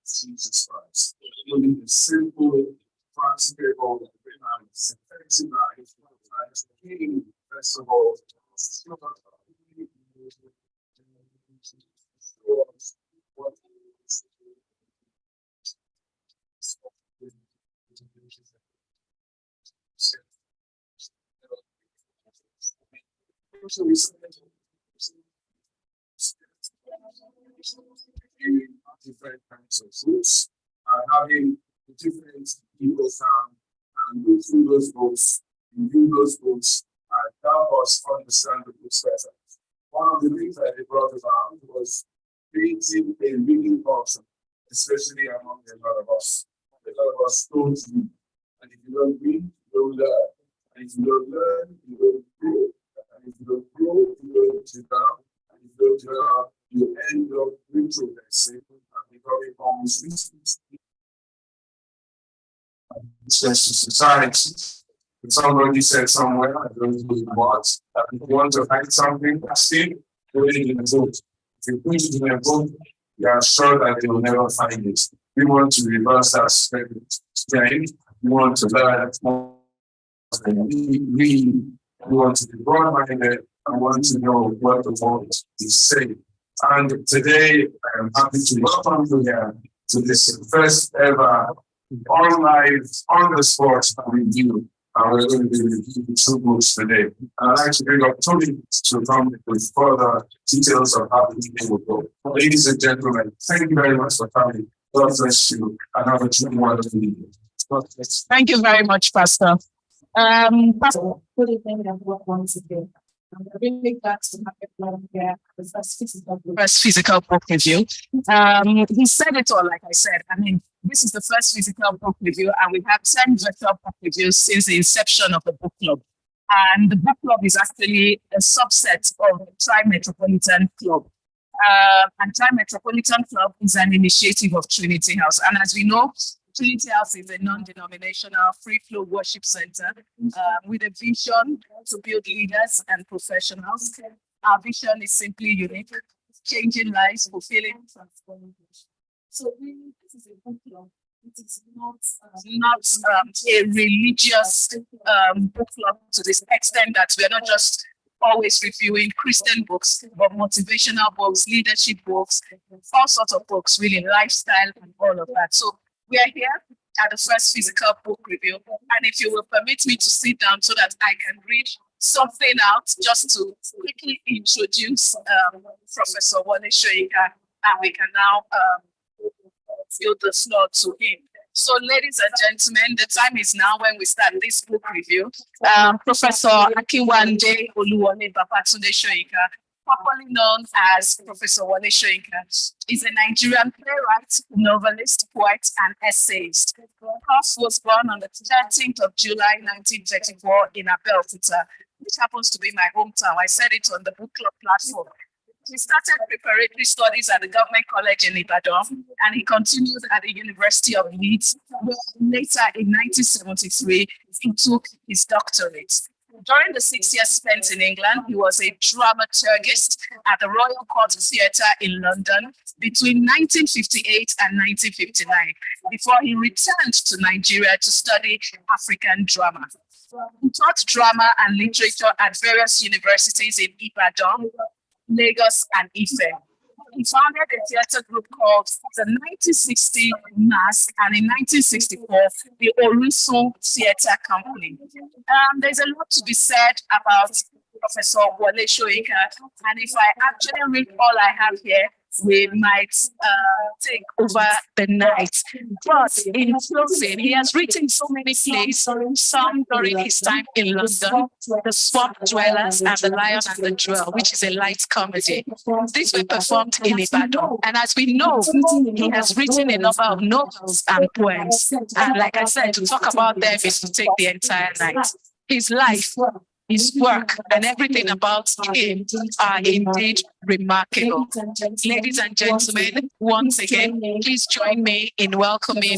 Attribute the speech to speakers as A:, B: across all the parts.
A: Jesus Christ. Living a simple, practical, effective life as King, first of all. Different kinds of fruits, having different people found and go through those books, review those books, and help us understand the books better. One of the things that they brought about was creating a reading culture, especially among a lot of us. A lot of us don't read, and if you don't read, you don't learn. And if you don't learn, you don't grow. And if you don't grow, you don't develop. And if you don't develop, you end up retrogressing and becoming almost useless. It's society. Somebody said somewhere, I don't know what, that if you want to find something, still put it in a book. If you put it in a book, you are sure that they will never find it. We want to reverse that strength. We want to learn more. We want to be broad-minded and want to know what the world is saying. And today, I am happy to welcome you here to this first ever on the spot review. And we're going to be reviewing two books today. And I'd like to bring up Tony to come with further details of how the meeting will go. Ladies and gentlemen, thank you very much for coming. God bless you. And have a truly wonderful evening.
B: Thank you very much, Pastor. Pastor, good evening and welcome once again. I'm really glad to have everyone here. The first physical book review. He said it all, like I said. I mean, this is the first physical book review, and we have 10 virtual book reviews since the inception of the book club. And the book club is actually a subset of the Tri-Metropolitan Club. And Tri-Metropolitan Club is an initiative of Trinity House. And as we know, Trinity House is a non-denominational free-flow worship center with a vision to build leaders and professionals. Our vision is simply unique, changing lives, fulfilling, transforming. So really, this is a book club. It is not a religious book club to this extent that we are not just always reviewing Christian books, but motivational books, leadership books, all sorts of books, really lifestyle and all of that. So we are here at the first physical book review. And if you will permit me to sit down so that I can read something out, just to quickly introduce Professor Wale Soyinka, and we can now yield the floor to him. So, ladies and gentlemen, the time is now when we start this book review. Professor Akinwande Oluwole Babatunde Soyinka, popularly known as Professor Wale Soyinka, is a Nigerian playwright, novelist, poet, and essayist. Prof was born on the 13th of July, 1934 in Abeokuta, which happens to be my hometown. I said it on the book club platform. He started preparatory studies at the Government College in Ibadan, and he continued at the University of Leeds, where later in 1973, he took his doctorate. During the 6 years spent in England, he was a dramaturgist at the Royal Court Theatre in London between 1958 and 1959, before he returned to Nigeria to study African drama. He taught drama and literature at various universities in Ibadan, Lagos, and Ife. He founded a theatre group called the 1960 Mass, and in 1964, the Orisun Theatre Company. There's a lot to be said about Professor Wale Soyinka, and if I actually read all I have here, we might take over the night. But in closing, he has written so many plays, some during his time in London, The Swamp Dwellers and The Lion and the Jewel, which is a light comedy. These were performed in Ibadan. And as we know, he has written a number of novels and poems. And like I said, to talk about them is to take the entire night. His life, his work, and everything about him are indeed remarkable. Ladies and gentlemen, once again, please join me in welcoming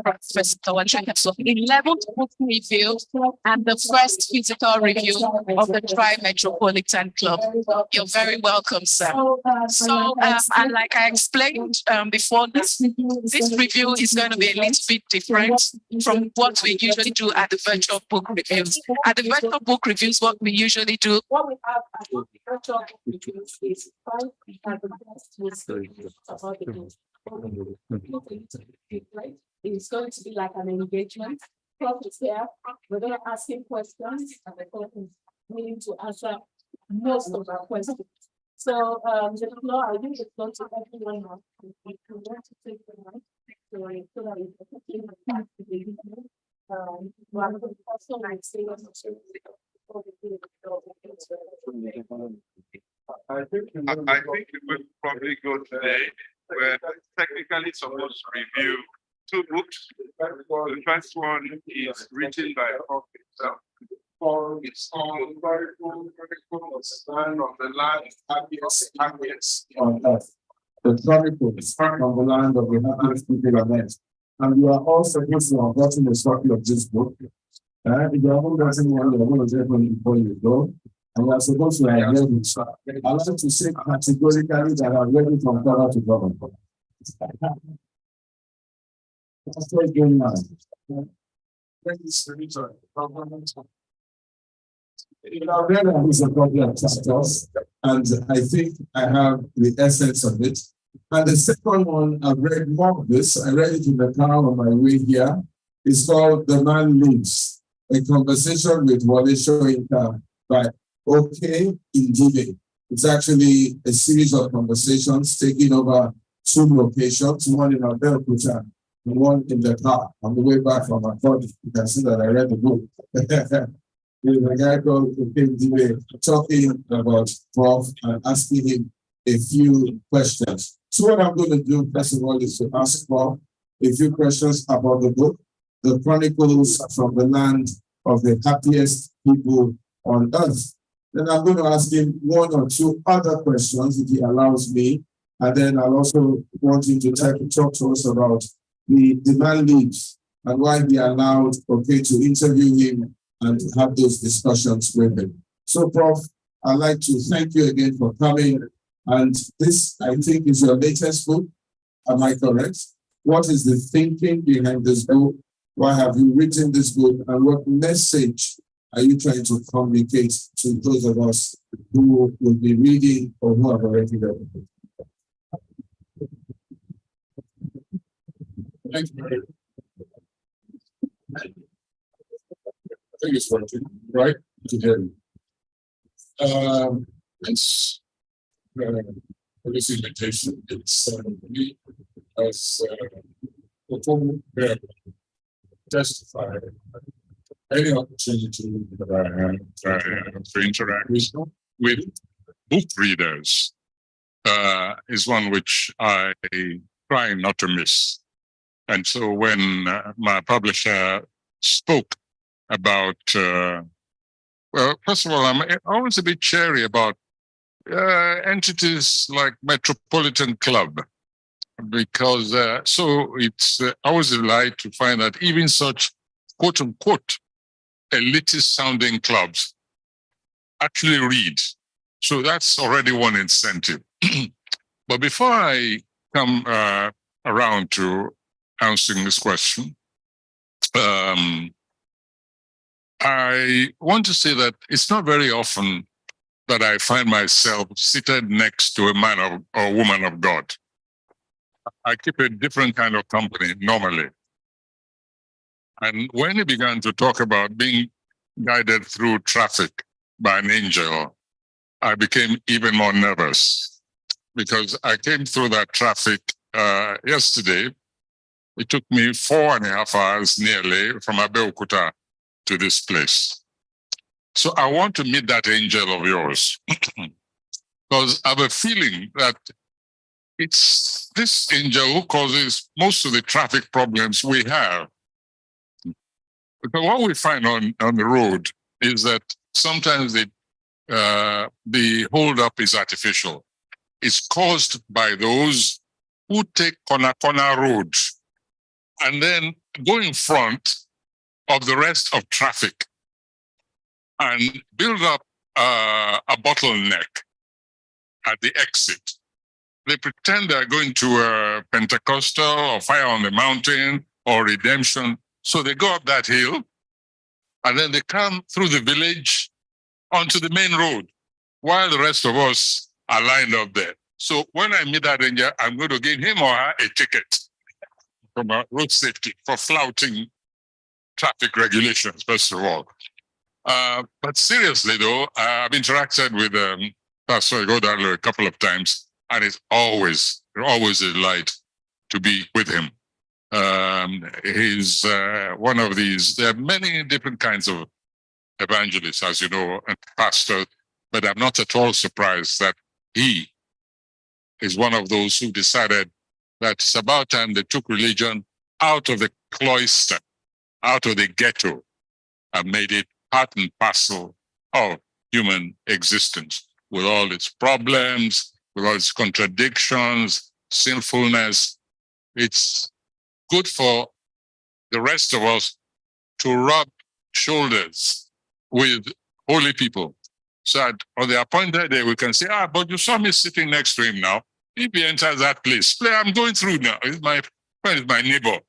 B: Professor Tawandra. 11th book review and the first physical review of the Tri-Metropolitan Club. You're very welcome, sir. So, and like I explained before, this review is going to be a little bit different from what we usually do at the virtual book reviews. At the virtual book reviews, what we usually do, what we have at the virtual book reviews is we have the best about the book. Right? It's going to be like an engagement. Prof is here. We're going to ask him questions, and the prof is willing to answer most of our questions. So, the floor, I think the floor to everyone now. If you want to take the mic, so that we can also like say
C: I think it will probably go today. We're technically supposed to review two books. The first one is written by Prof himself. It's called Land of the Land Happiest on Earth. The Chronicles from the Land of the Happiest People on Earth. And you are all supposed to have gotten a copy of this book. If you haven't gotten one, you're going to get one before you go. And you are supposed to have read it. I like to say categorically that I've read it from cover to cover. That's what's going on. I've read at least a couple of chapters, and I think I have the essence of it. And the second one, I've read more of this. I read it in the car on my way here. It's called The Man Lives, a conversation with Wale Soyinka by OK Indile. It's actually a series of conversations taking over two locations, one in Abeokuta and one in the car. On the way back from Akodi, you can see that I read the book. There's a guy called OK Indile talking about Prof and asking him a few questions. So what I'm going to do, first of all, is to ask Prof a few questions about the book, The Chronicles from the Land of the Happiest People on Earth. Then I'm going to ask him one or two other questions if he allows me. And then I'll also want him to talk to us about the Man Lives and why he allowed OK to interview him and have those discussions with him. So, Prof, I'd like to thank you again for coming. And this, I think, is your latest book. Am I correct? What is the thinking behind this book? Why have you written this book? And what message are you trying to communicate to those of us who will be reading or who have already read the book? Thank you. I think it's working, right? To hear you. It's for this invitation. It's me as a former testify any opportunity that I have to interact with book readers is one which I try not to miss. And so when my publisher spoke about, well, first of all, I'm always a bit chary about entities like Metropolitan Club, because so it's always a delight to find that even such quote unquote elitist sounding clubs actually read. So that's already one incentive. But before I come around to answering this question, I want to say that it's not very often that I find myself seated next to a man or a woman of God. I keep a different kind of company normally. And when he began to talk about being guided through traffic by an angel, I became even more nervous.
D: because I came through that traffic yesterday. It took me 4.5 hours nearly from Abeokuta to this place. So I want to meet that angel of yours because I have a feeling that it's this angel who causes most of the traffic problems we have. Because what we find on the road is that sometimes the holdup is artificial. It's caused by those who take corner roads and then go in front of the rest of traffic and build up a bottleneck at the exit. They pretend they're going to a Pentecostal or Fire on the Mountain or Redemption. So they go up that hill and then they come through the village onto the main road while the rest of us are lined up there. So when I meet that angel, I'm going to give him or her a ticket from road safety for flouting traffic regulations, first of all. But seriously, though, I've interacted with Pastor Igodalo a couple of times, and it's always a delight to be with him. He's one of these. There are many different kinds of evangelists, as you know, and pastors, but I'm not at all surprised that he is one of those who decided that it's about time they took religion out of the cloister, out of the ghetto, and made it part and parcel of human existence, with all its problems, with all its contradictions, sinfulness. It's good for the rest of us to rub shoulders with holy people. So that on the appointed day, we can say, but you saw me sitting next to him now. If he enters that place, I'm going through now. He's my friend, my neighbor.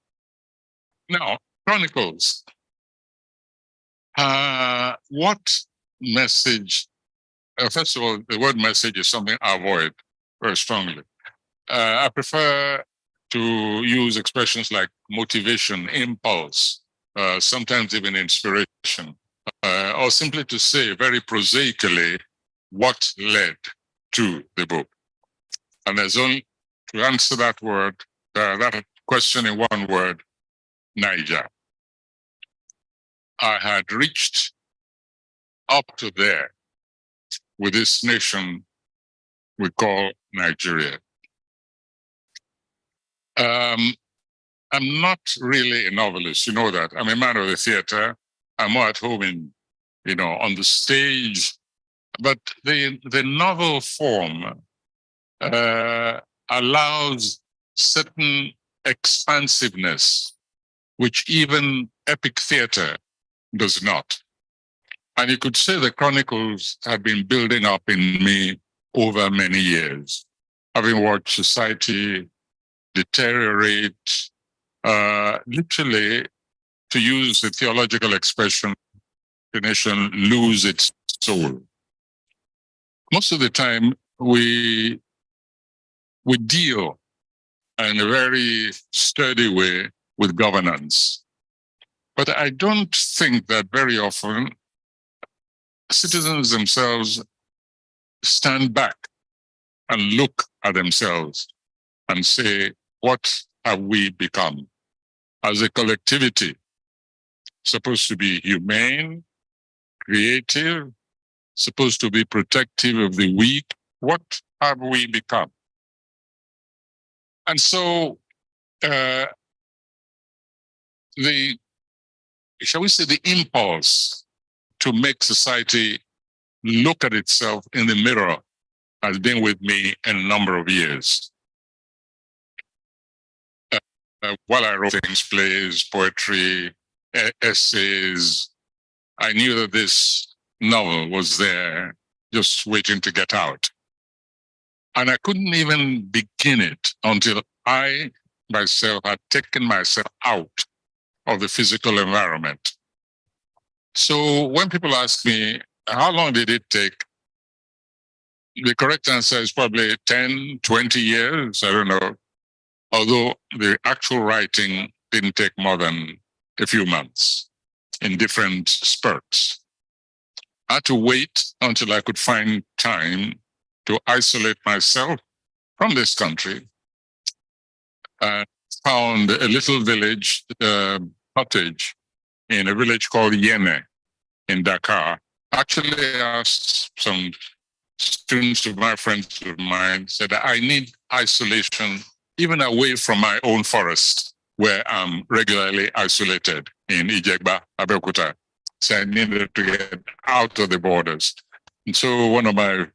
D: Now, Chronicles. What message? First of all, the word message is something I avoid very strongly. I prefer to use expressions like motivation, impulse, sometimes even inspiration, or simply to say very prosaically what led to the book. And there's only to answer that word, that question in one word, Niger. I had reached up to there with this nation we call Nigeria. I'm not really a novelist, you know that. I'm a man of the theater. I'm more at home on the stage. But the novel form allows certain expansiveness, which even epic theater does not. And you could say the Chronicles have been building up in me over many years, having watched society deteriorate, literally, to use the theological expression, the nation lose its soul. Most of the time, we deal in a very sturdy way with governance. But I don't think that very often citizens themselves stand back and look at themselves and say, what have we become? As a collectivity, supposed to be humane, creative, supposed to be protective of the weak, what have we become? And so shall we say, the impulse to make society look at itself in the mirror has been with me in a number of years. While I wrote things, plays, poetry, essays, I knew that this novel was there just waiting to get out. And I couldn't even begin it until I myself had taken myself out of the physical environment. So when people ask me, how long did it take? The correct answer is probably 10, 20 years. I don't know. Although the actual writing didn't take more than a few months in different spurts. I had to wait until I could find time to isolate myself from this country, found a little village cottage in a village called Yene in Dakar. Actually asked some students of my friends of mine, said, I need isolation even away from my own forest, where I'm regularly isolated in Ijegba, Abeokuta. So I needed to get out of the borders. And so one of my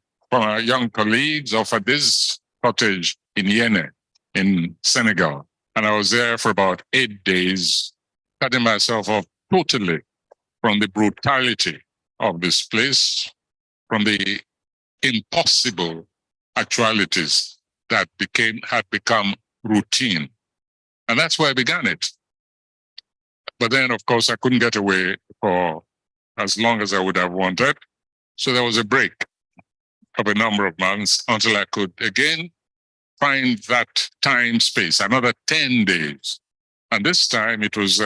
D: young colleagues offered this cottage in Yene in Senegal. And I was there for about 8 days, cutting myself off totally from the brutality of this place, from the impossible actualities that had become routine. And that's where I began it. But then, of course, I couldn't get away for as long as I would have wanted. So there was a break of a number of months until I could again find that time space, another 10 days. And this time it was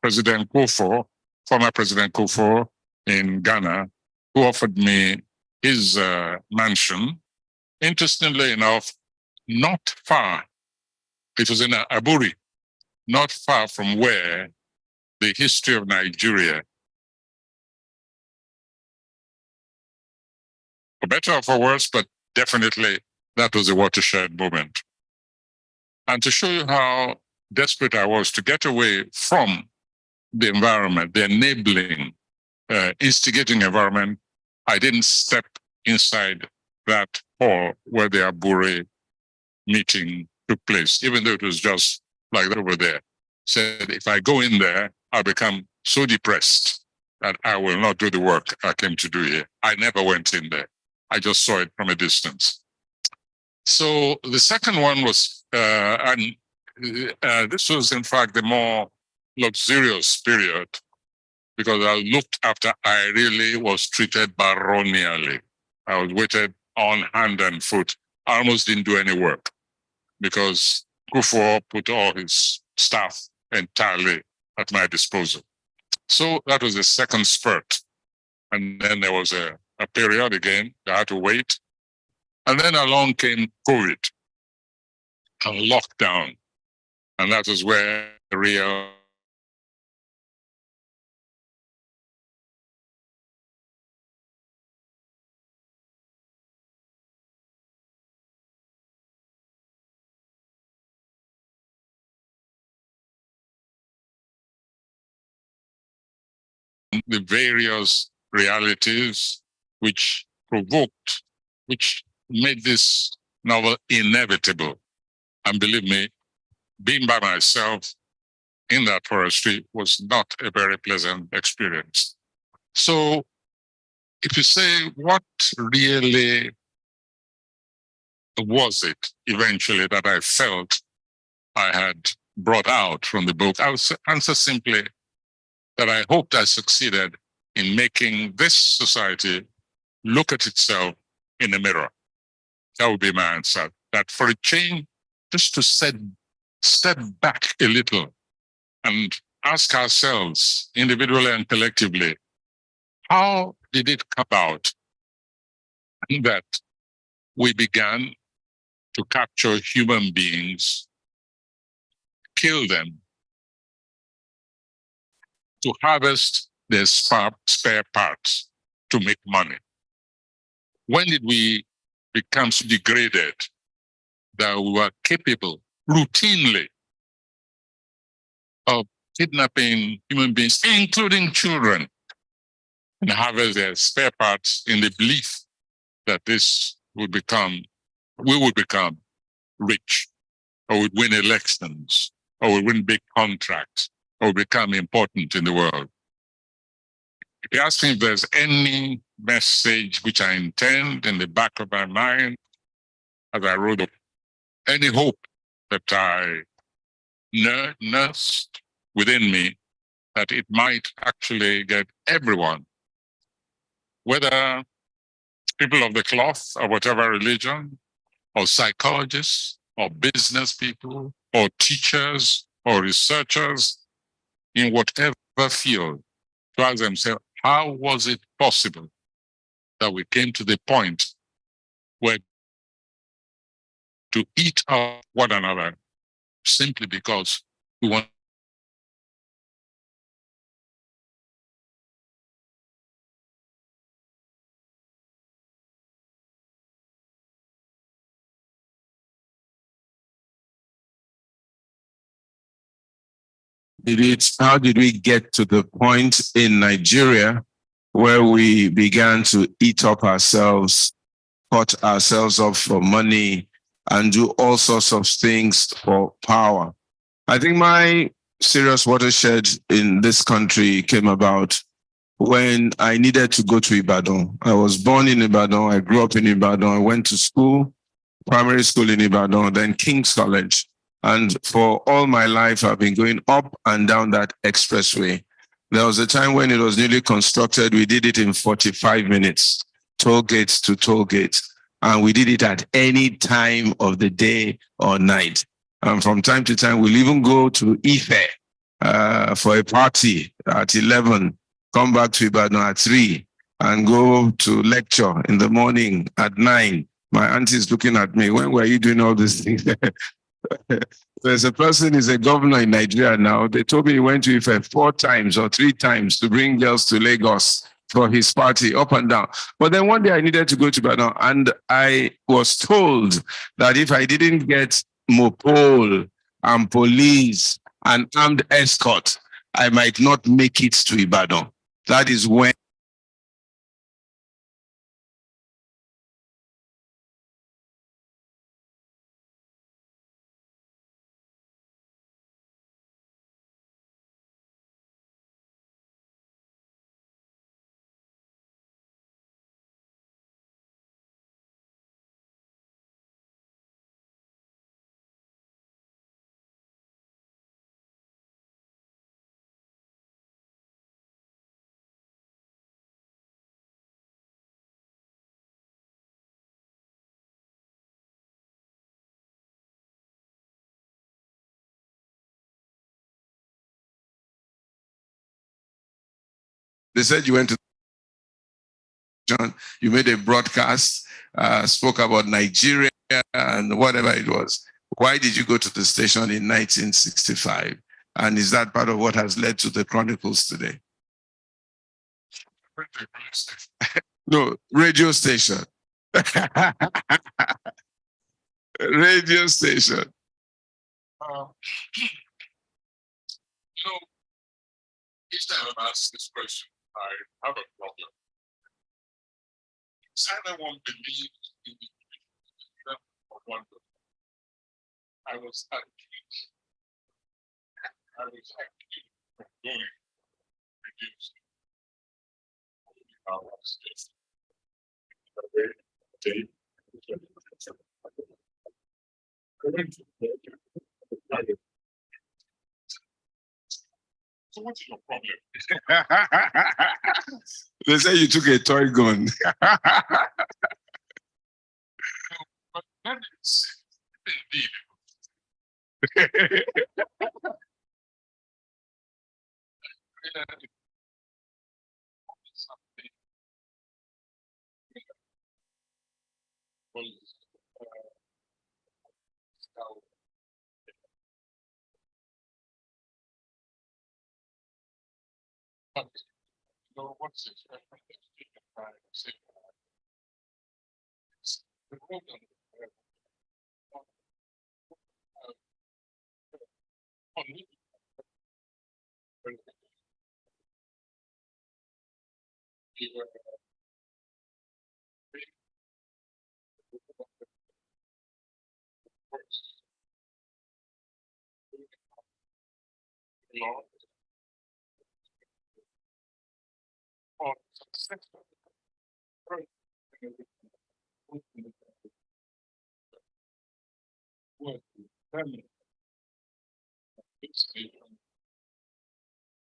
D: President Kufuor, former President Kufuor in Ghana, who offered me his mansion. Interestingly enough, not far. It was in Aburi, not far from where the history of Nigeria, for better or for worse, but definitely that was a watershed moment. And to show you how desperate I was to get away from the environment, the enabling, instigating environment, I didn't step inside that hall where the Aburi meeting took place, even though it was just like that over there. Said, if I go in there, I'll become so depressed that I will not do the work I came to do here. I never went in there. I just saw it from a distance. So the second one was, this was in fact the more luxurious period, because I looked after, I really was treated baronially. I was waited on hand and foot. I almost didn't do any work because Kufuor put all his staff entirely at my disposal. So that was the second spurt. And then there was a period again, I had to wait. And then along came COVID and lockdown. And that was where the real the various realities which provoked, which made this novel inevitable. And believe me, being by myself in that forestry was not a very pleasant experience. So if you say what really was it eventually that I felt I had brought out from the book, I would answer simply that I hoped I succeeded in making this society look at itself in a mirror. That would be my answer. That for a change, just to step back a little and ask ourselves, individually and collectively, how did it come about that we began to capture human beings, kill them, to harvest their spare parts to make money? When did we become so degraded that we were capable routinely of kidnapping human beings, including children, and harvest their spare parts in the belief that we would become rich, or would win elections, or would win big contracts, or would become important in the world? If you ask me if there's any message which I intend in the back of my mind as I wrote, any hope that I nursed within me, that it might actually get everyone, whether people of the cloth or whatever religion, or psychologists, or business people, or teachers, or researchers, in whatever field, to ask themselves, how was it possible that we came to the point where to eat up one another simply because we want. How did we get to the point in Nigeria where we began to eat up ourselves, cut ourselves off for money, and do all sorts of things for power? I think my serious watershed in this country came about when I needed to go to Ibadan. I was born in Ibadan. I grew up in Ibadan. I went to school, primary school in Ibadan, then King's College. And for all my life, I've been going up and down that expressway. There was a time when it was newly constructed. We did it in 45 minutes, toll gates to toll gates. And we did it at any time of the day or night. And from time to time, we'll even go to Ife for a party at 11, come back to Ibadan at 3, and go to lecture in the morning at 9. My auntie is looking at me. When were you doing all these things? There's a person, is a governor in Nigeria now. They told me he went to Ife 4 times or 3 times to bring girls to Lagos for his party, up and down. But then one day I needed to go to Ibadan, and I was told that if I didn't get Mopol and police and armed escort, I might not make it to Ibadan. That is when they said you went to John, you made a broadcast, spoke about Nigeria and whatever it was. Why did you go to the station in 1965? And is that part of what has led to the Chronicles today? No, radio station. Radio station. You know, each time I'm asked this question, I have a problem. Everyone believes in the freedom of one person. I was accused of going reduced our space. So what is your problem? They say you took a toy gun. But that is indeed. So what's it? The problem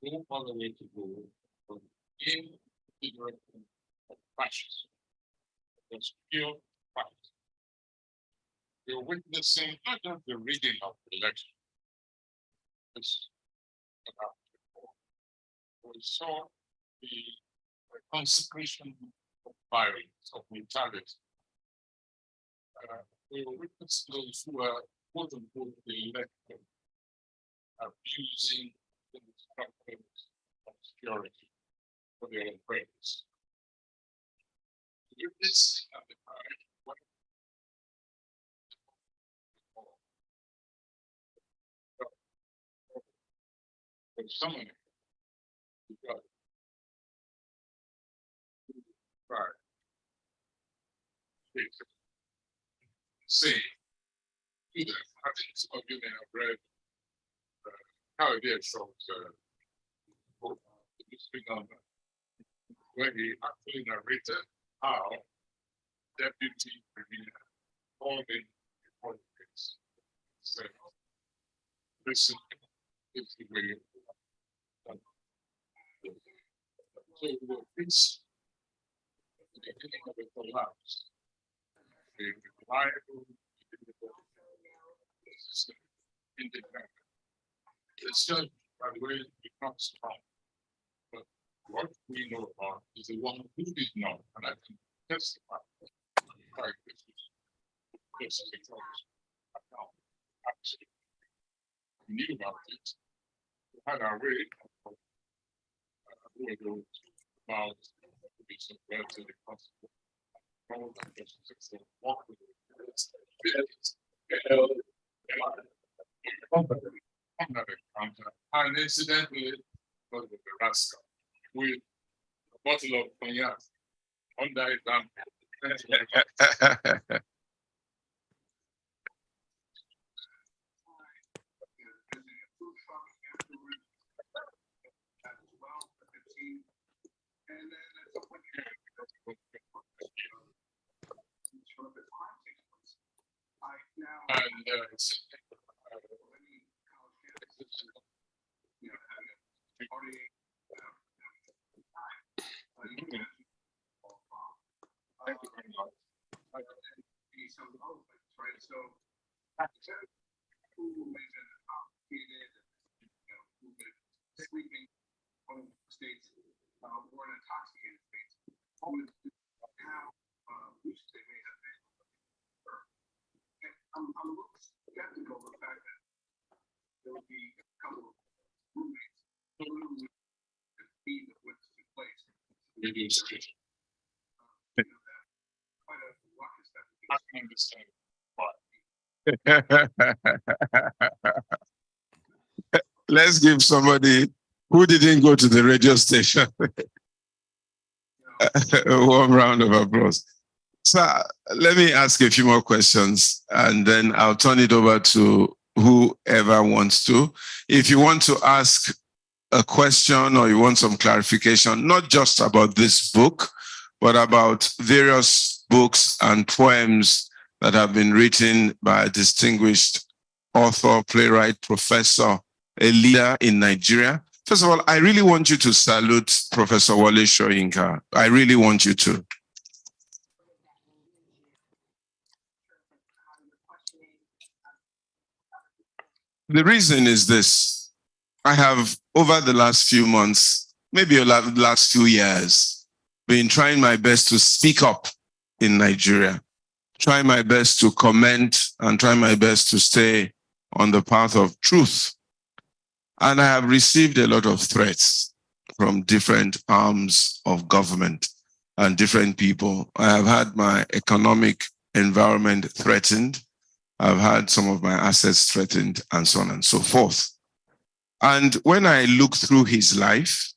D: go all the way to go from in the direction of fascism. That's pure fascism. We're witnessing not just the rigging of the election. We saw the consecration of violence, of brutality. We will witness those who are quote unquote elected abusing the structures of security for their own purpose. Witness at the time what someone got right. Say to them, I think some of you may have read how it is from the speak on where he actually narrated how deputy premier called in before the case. Said, listen, it's the way so we'll fix the beginning of a collapse. The reliable system independent. It's just by the way it comes from. But what we know about is the one who did not, and I can testify. Right, this is a choice. Actually, we knew about it. We had our way of about the subject to the possible. And incidentally, because of the rascal with a bottle of cognac under his arm. Sleeping on states or in intoxicated states, how loose they may have been. I'm a little skeptical of the fact that there would be a couple of roommates who would be the what's in place. Radio station. Quite a ruckus that I can understand why. Let's give somebody who didn't go to the radio station a warm round of applause. So let me ask a few more questions and then I'll turn it over to whoever wants to. If you want to ask a question or you want some clarification, not just about this book, but about various books and poems that have been written by a distinguished author, playwright, professor, a leader in Nigeria. First of all, I really want you to salute Professor Wole Soyinka. I really want you to. The reason is this. I have, over the last few months, maybe the last few years, been trying my best to speak up in Nigeria, try my best to comment and try my best to stay on the path of truth. And I have received a lot of threats from different arms of government and different people. I have had my economic environment threatened. I've had some of my assets threatened and so on and so forth. And when I look through his life,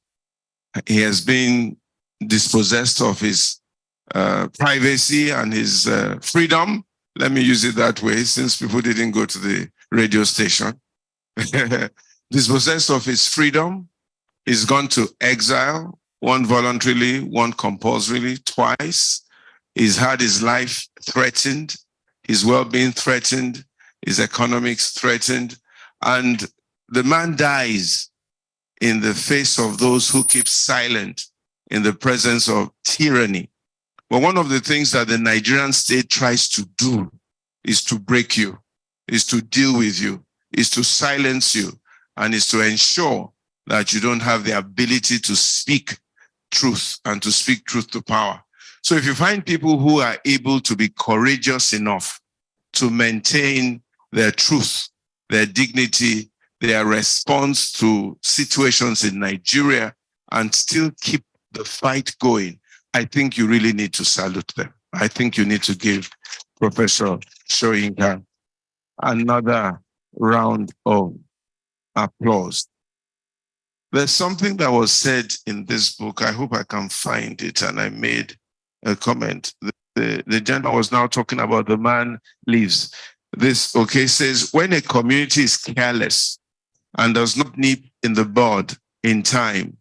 D: he has been dispossessed of his privacy and his freedom. Let me use it that way, since people didn't go to the radio station. Dispossessed of his freedom. He's gone to exile, one voluntarily, one compulsorily, twice. He's had his life threatened, his well-being threatened, his economics threatened, and the man dies in the face of those who keep silent in the presence of tyranny. But one of the things that the Nigerian state tries to do is to break you, is to deal with you, is to silence you, and is to ensure that you don't have the ability to speak truth and to speak truth to power. So if you find people who are able to be courageous enough
C: to maintain their truth, their dignity, their response to situations in Nigeria, and still keep the fight going, I think you really need to salute them. I think you need to give Professor Soyinka another round of applause. There's something that was said in this book. I hope I can find it. And I made a comment. The gentleman was now talking about the man leaves. This, says, when a community is careless and does not nip in the bud in time,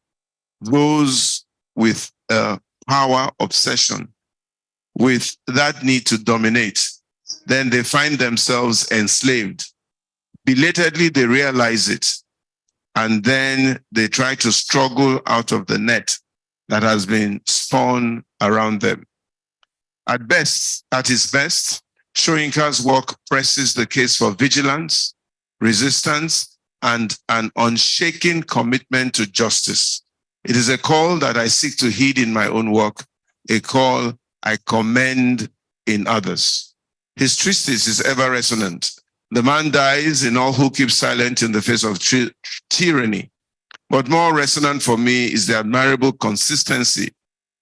C: those with power obsession, with that need to dominate, then they find themselves enslaved. Belatedly, they realize it. And then they try to struggle out of the net that has been spun around them. At its best, Soyinka's work presses the case for vigilance, resistance, and an unshaken commitment to justice. It is a call that I seek to heed in my own work, a call I commend in others. His treatise is ever resonant. The man dies in all who keep silent in the face of tyranny. But more resonant for me is the admirable consistency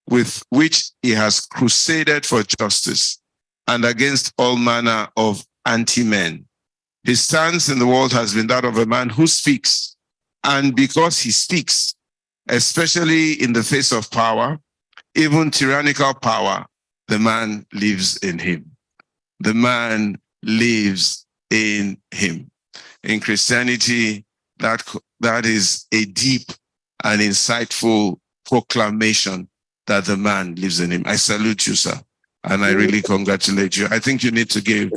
C: with which he has crusaded for justice and against all manner of anti-men. His stance in the world has been that of a man who speaks. And because he speaks, especially in the face of power, even tyrannical power, the man lives in him. The man lives in him. In Christianity, that is a deep and insightful proclamation that the man lives in him. I salute you, sir, and I really congratulate you. I think you need to give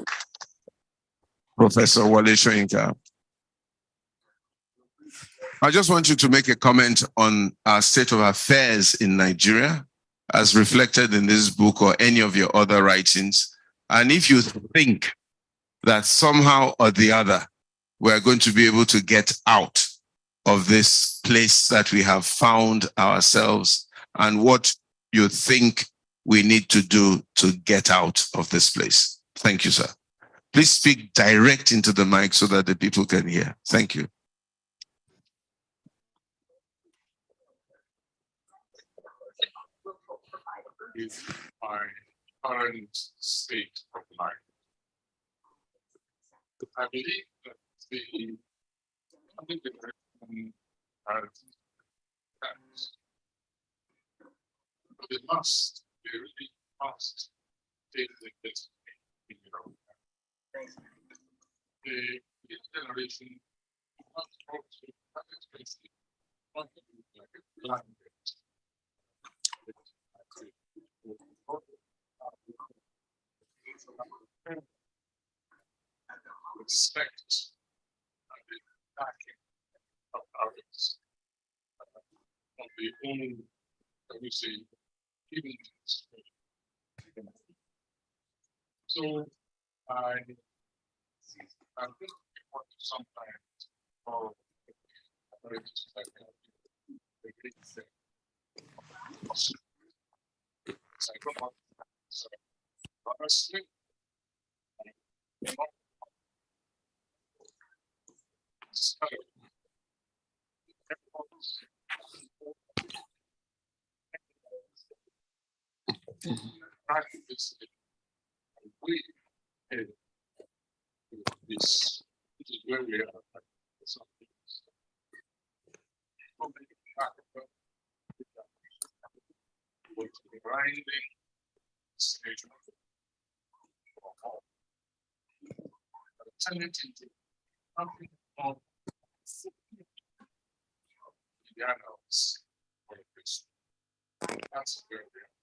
C: Professor Wole Soyinka. I just want you to make a comment on our state of affairs in Nigeria as reflected in this book or any of your other writings. And if you think that somehow or the other, we're going to be able to get out of this place that we have found ourselves, and what you think we need to do to get out of this place. Thank you, sir. Please speak direct into the mic so that the people can hear. Thank you.
D: With my current state of life, I believe that the direction has but they really must take the destiny in your own hands. The next generation must also have expensive, not to be like a blind. Respect and the backing of others of the own, let me say, even so I think sometimes for honestly, we this is where we are. Grinding stage turn it into nothing more pianos or this. That's where we are.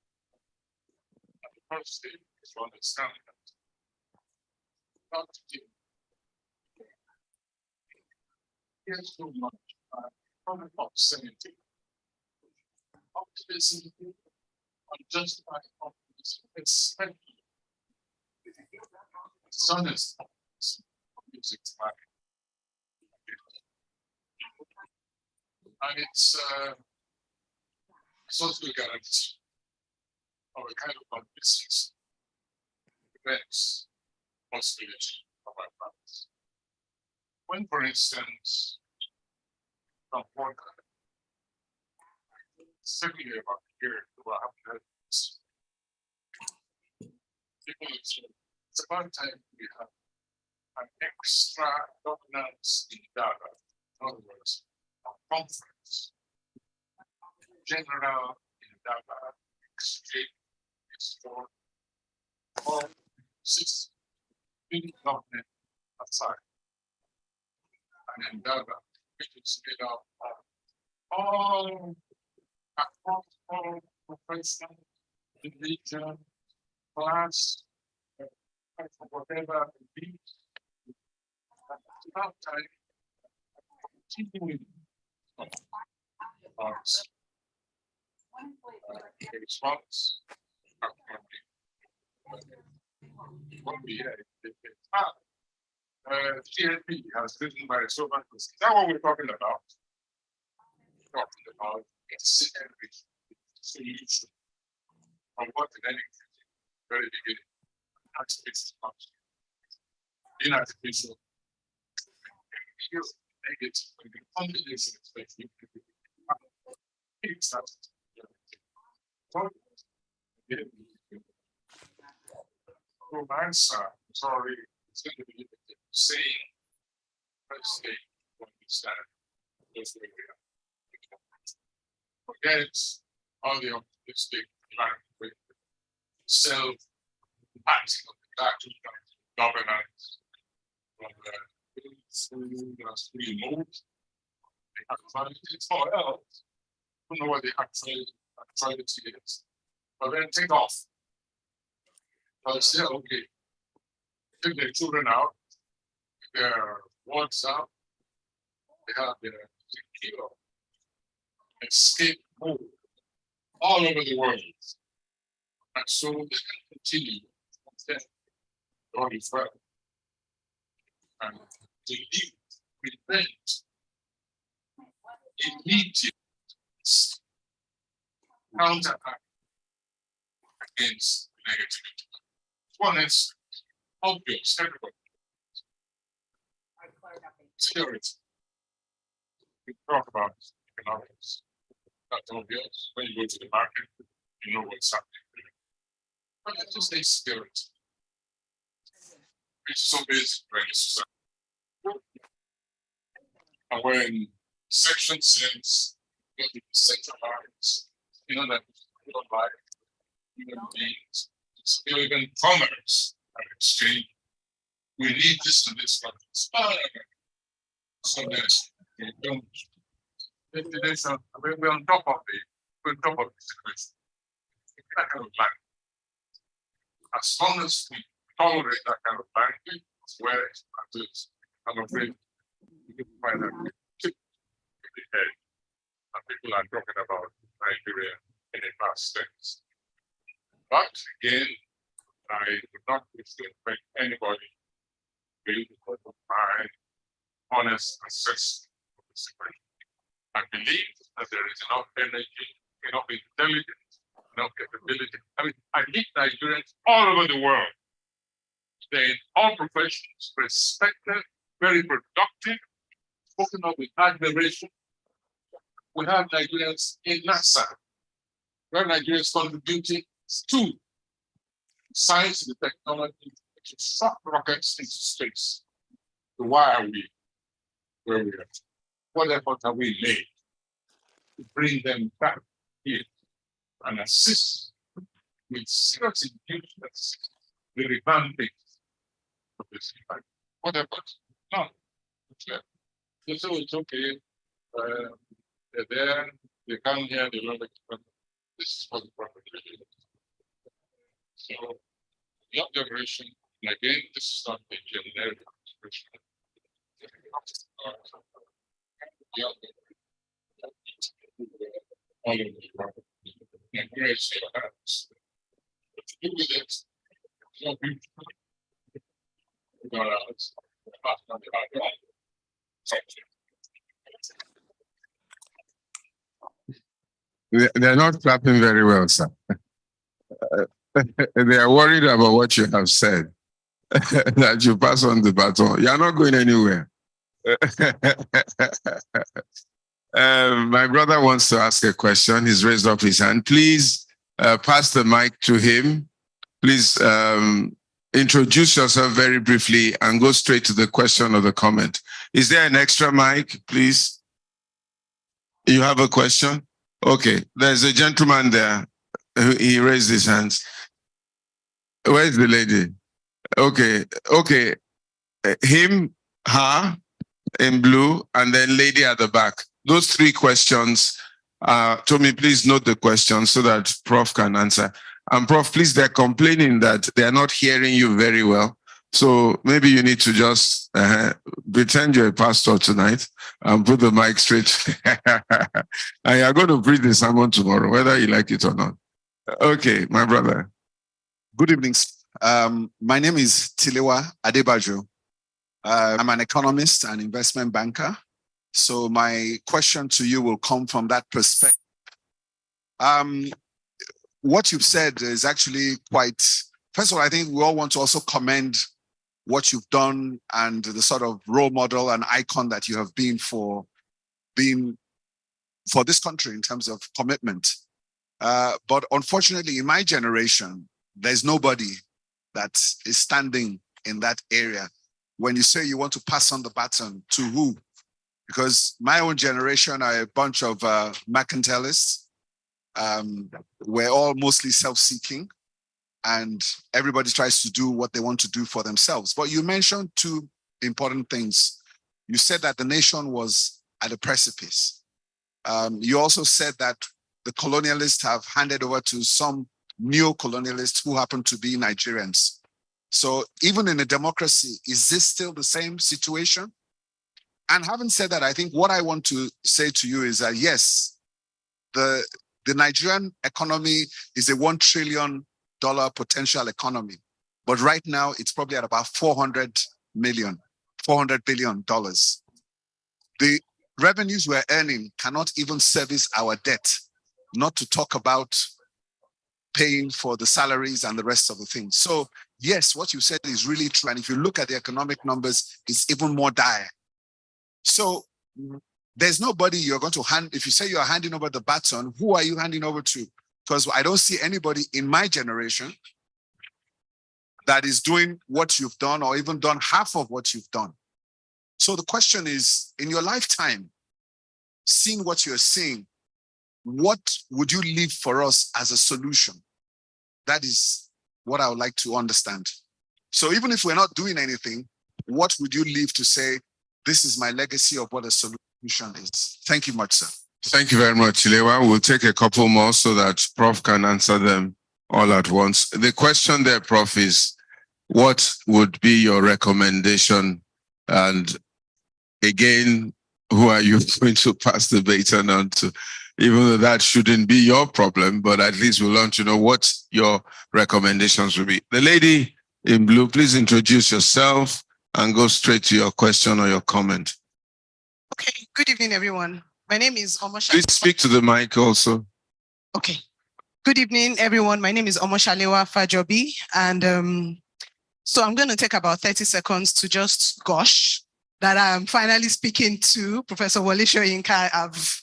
D: And the first thing is to understand that not to do. Here's so much from obscenity. Optimism, unjustified optimism, especially dishonest optimism, music time. And it's also a guarantee of a kind of business events possibility of advance. When, for instance, from one certainly about here, well, I haven't heard this. It's about time we have an extra governance in data. In other words, a conference, general in data exchange is for all systems, government aside. And in data, which is made up of all across all profession, religion, class, whatever it be. It's about time continuing response. What we TNP has written by so much. Is that what we're talking about? Talking about a solution from what in any very beginning. Artificial in artificial negative combination especially from my side, sorry, it's going to be saying let's say what we stand those way we are. Forget all the optimistic plan self acting on the back of governance removed. They actually it's all else. I don't know what the actuality is. But then take off. I'll say, okay, take their children out, their wants out, they have their secure escape mode all over the world. And so they can continue going further and delete, prevent immediate counteract against negativity. One is obvious, everybody. Security. We talk about economics. That's obvious. When you go to the market, you know what's happening. But let's just say security. Which is so basic for any society. And when Section 6 will be centralized, you know that we don't like human beings, even commerce and exchange. We need this to this country. So there's we're on top of the situation. That kind of land. As long as we tolerate that kind of language, where it is, I'm afraid you can find that tip in the head. And people are talking about Nigeria in a past tense. But again, I would not wish to offend anybody with my honest assessment of the situation. I believe that there is enough energy, enough intelligence, enough capability. I mean, I meet Nigerians all over the world. They're in all professions, respected, very productive, spoken of with admiration. We have Nigerians in NASA. We have Nigerians contributing to science and technology to shot rockets into space. So why are we where we are? What effort have we made to bring them back here and assist with serious inducements, the revamping of this impact? What effort? None. They say it's okay. They're there, they come here, they learn this is for the profit. So the observation, and again, this is not a generic expression. All of the profit. And where is your hands? But to do with it, it's not beautiful.
C: They're not clapping very well, sir. They are worried about what you have said. that you pass on the baton. You're not going anywhere. My brother wants to ask a question. He's raised up his hand. Please pass the mic to him. Please introduce yourself very briefly and go straight to the question or the comment. Is there an extra mic, please? You have a question? Okay, there's a gentleman there. He raised his hands. Where's the lady? Okay. Him, her, in blue, and then lady at the back. Those three questions. Tommy, please note the questions so that Prof can answer. And Prof, please, they're complaining that they're not hearing you very well. So maybe you need to just pretend you're a pastor tonight and put the mic straight. And you're going to preach the sermon tomorrow, whether you like it or not. Okay, my brother.
E: Good evening. My name is Tilewa Adebajo. I'm an economist and investment banker. So my question to you will come from that perspective. What you've said is actually quite, first of all, I think we all want to also commend what you've done and the sort of role model and icon that you have been for this country in terms of commitment. But unfortunately, in my generation, there's nobody that is standing in that area. When you say you want to pass on the baton, to who? Because my own generation are a bunch of mercantilists. We're all mostly self-seeking, and everybody tries to do what they want to do for themselves. But you mentioned two important things. You said that the nation was at a precipice. You also said that the colonialists have handed over to some neo-colonialists who happen to be Nigerians. So even in a democracy, is this still the same situation? And having said that, I think what I want to say to you is that yes, the Nigerian economy is a $1 trillion potential economy. But right now, it's probably at about $400 billion. The revenues we're earning cannot even service our debt, not to talk about paying for the salaries and the rest of the things. So yes, what you said is really true. And if you look at the economic numbers, it's even more dire. So there's nobody you're going to hand, if you say you're handing over the baton, who are you handing over to? Because I don't see anybody in my generation that is doing what you've done or even done half of what you've done. So the question is, in your lifetime, seeing what you're seeing, what would you leave for us as a solution? That is what I would like to understand. So even if we're not doing anything, what would you leave to say, this is my legacy of what a solution is? Thank you much, sir.
C: Thank you very much, Ilewa. We'll take a couple more so that Prof can answer them all at once. The question there, Prof, is what would be your recommendation? And again, who are you going to pass the baton on to? Even though that shouldn't be your problem, but at least we'll want to know what your recommendations will be. The lady in blue, please introduce yourself and go straight to your question or your comment.
F: Okay, good evening, everyone. My name is Omoshalewa.
C: Please speak to the mic also.
F: Okay. Good evening, everyone. My name is Omoshalewa Fajobi. And so I'm going to take about 30 seconds to just gush that I'm finally speaking to Professor Wole Soyinka. I've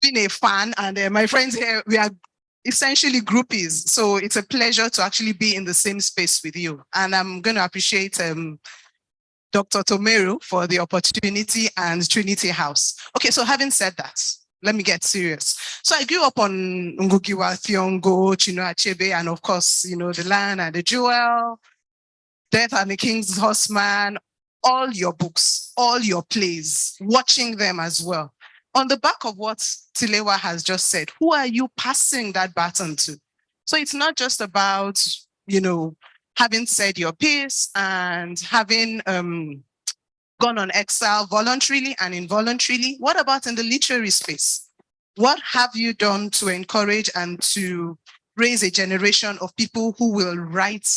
F: been a fan, and my friends here, we are essentially groupies. So it's a pleasure to actually be in the same space with you. And I'm going to appreciate Dr. Tomeru for the opportunity and Trinity House. Okay, so having said that, let me get serious. So I grew up on Ngugiwa, Thiongo, Chinua Achebe, and of course, you know, The Lion and the Jewel, Death and the King's Horseman, all your books, all your plays, watching them as well. On the back of what Tilewa has just said, who are you passing that baton to? So it's not just about, you know, having said your piece and having gone on exile voluntarily and involuntarily. What about in the literary space? What have you done to encourage and to raise a generation of people who will write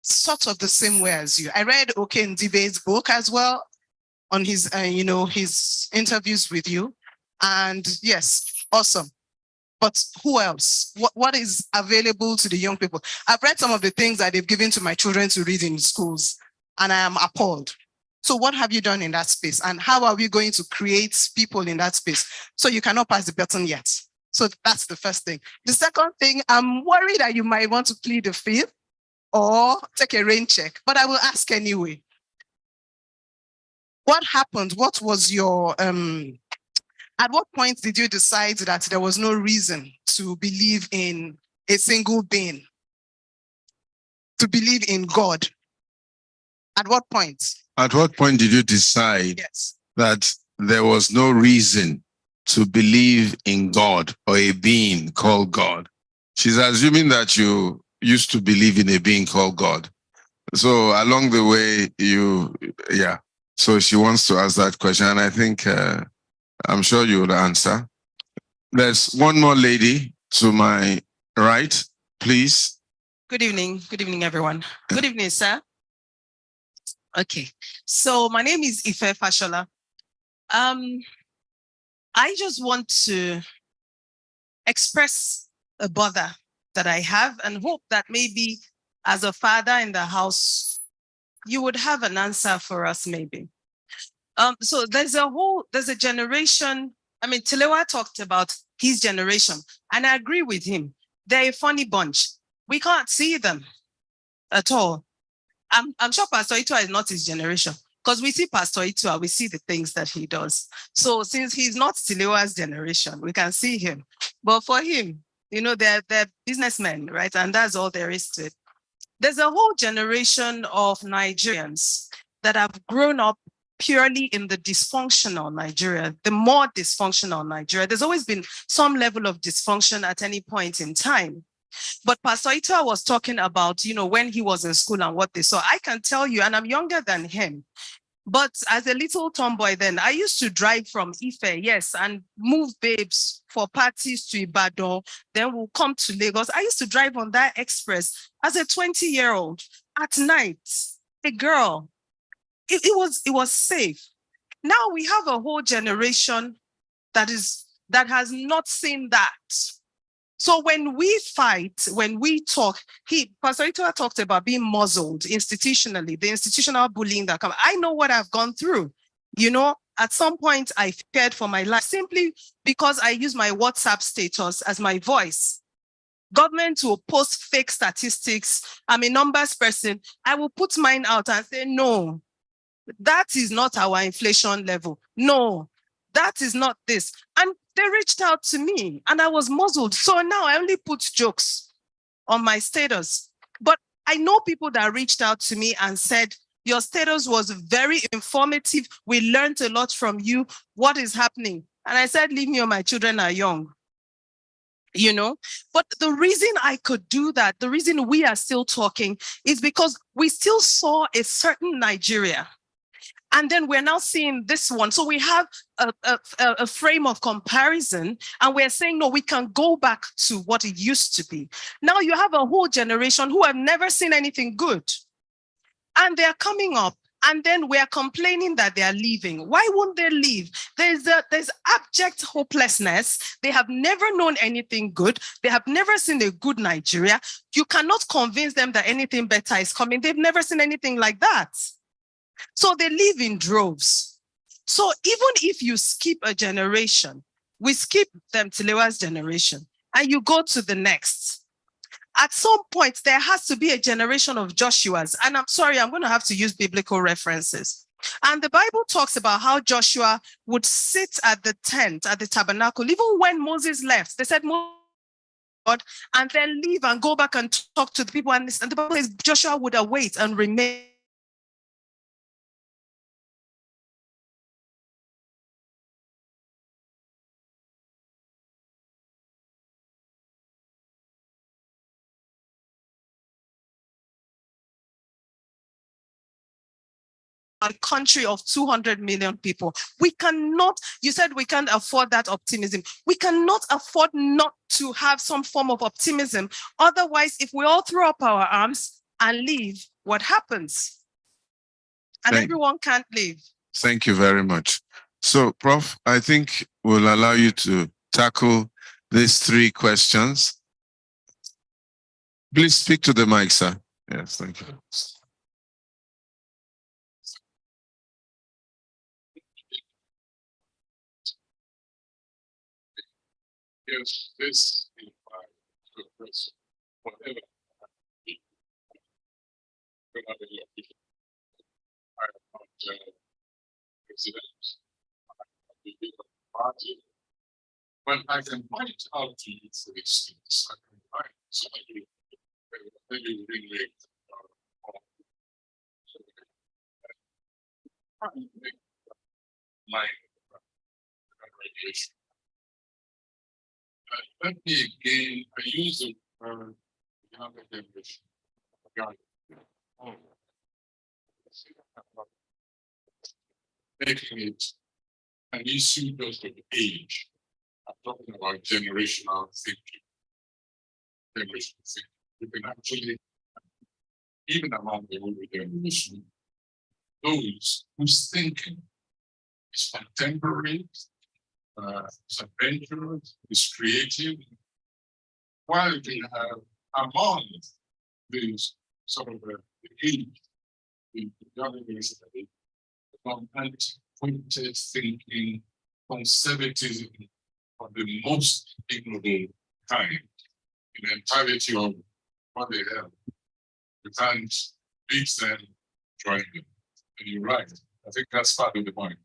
F: sort of the same way as you? I read Oke Ndibe's book as well on his, you know, his interviews with you. And yes, awesome. But who else? What is available to the young people? I've read some of the things that they've given to my children to read in schools, and I am appalled. So what have you done in that space? And how are we going to create people in that space? So you cannot pass the baton yet. So that's the first thing. The second thing, I'm worried that you might want to plead the fifth or take a rain check, but I will ask anyway. What happened? What was your, at what point did you decide that there was no reason to believe in a single being, to believe in God? At what point?
C: At what point did you decide that there was no reason to believe in God or a being called God? She's assuming that you used to believe in a being called God. So along the way, so she wants to ask that question, and I think I'm sure you would answer. There's one more lady to my right, please.
G: Good evening. Good evening, everyone. Good evening, sir. Okay, so my name is Ife Fashola. I just want to express a bother that I have and hope that maybe as a father in the house, you would have an answer for us maybe. So there's a generation, I mean, Tilewa talked about his generation, and I agree with him. They're a funny bunch. We can't see them at all. I'm sure Pastor Itua is not his generation, because we see Pastor Itua, we see the things that he does. So since he's not Tilewa's generation, we can see him. But for him, you know, they're businessmen, right? And that's all there is to it. There's a whole generation of Nigerians that have grown up purely in the dysfunctional Nigeria, the more dysfunctional Nigeria. There's always been some level of dysfunction at any point in time. But Pastor Ita was talking about, you know, when he was in school and what they saw. I can tell you, and I'm younger than him, but as a little tomboy then, I used to drive from Ife, yes, and move babes for parties to Ibadan. Then we'll come to Lagos. I used to drive on that express as a 20-year-old at night. A girl. It was safe. Now we have a whole generation that has not seen that. So when we fight, when we talk, Pastor Ito talked about being muzzled institutionally, the institutional bullying that comes. I know what I've gone through. You know, at some point I feared for my life simply because I use my WhatsApp status as my voice. Government will post fake statistics. I'm a numbers person. I will put mine out and say, no, that is not our inflation level. No, that is not this. And they reached out to me and I was muzzled. So now I only put jokes on my status. But I know people that reached out to me and said, your status was very informative. We learned a lot from you. What is happening? And I said, leave me alone, my children are young. You know, but the reason I could do that, the reason we are still talking is because we still saw a certain Nigeria. And then we're now seeing this one. So we have a frame of comparison and we're saying, no, we can go back to what it used to be. Now you have a whole generation who have never seen anything good. And they're coming up and then we're complaining that they're leaving. Why won't they leave? There's abject hopelessness. They have never known anything good. They have never seen a good Nigeria. You cannot convince them that anything better is coming. They've never seen anything like that. So they live in droves. So even if you skip a generation, we skip them Tilewa's generation, and you go to the next. At some point, there has to be a generation of Joshuas. And I'm sorry, I'm going to have to use biblical references. And the Bible talks about how Joshua would sit at the tent, at the tabernacle, even when Moses left. They said, God, and then leave and go back and talk to the people. And the Bible says Joshua would await and remain. A country of 200 million people. We cannot, you said we can't afford that optimism. We cannot afford not to have some form of optimism. Otherwise, if we all throw up our arms and leave, what happens? And everyone can't leave.
C: Thank you very much. So, Prof, I think we'll allow you to tackle these three questions. Please speak to the mic, sir. Yes, thank you.
D: Yes, this is whatever. I am not president. Party. But I can point out to you, for instance, I can find somebody maybe really my radiation. Let me again, I use the word younger generation. Oh. Making it an issue just of age. I'm talking about generational thinking. Generational thinking. You can actually, even among the older generation, those whose thinking is contemporary, is adventurous, is creative, while we have among these sort of the age, the younger generation, antiquated thinking, conservatism of the most ignoble kind in the entirety of what they have. You can't beat them, join them. And you're right. I think that's part of the point.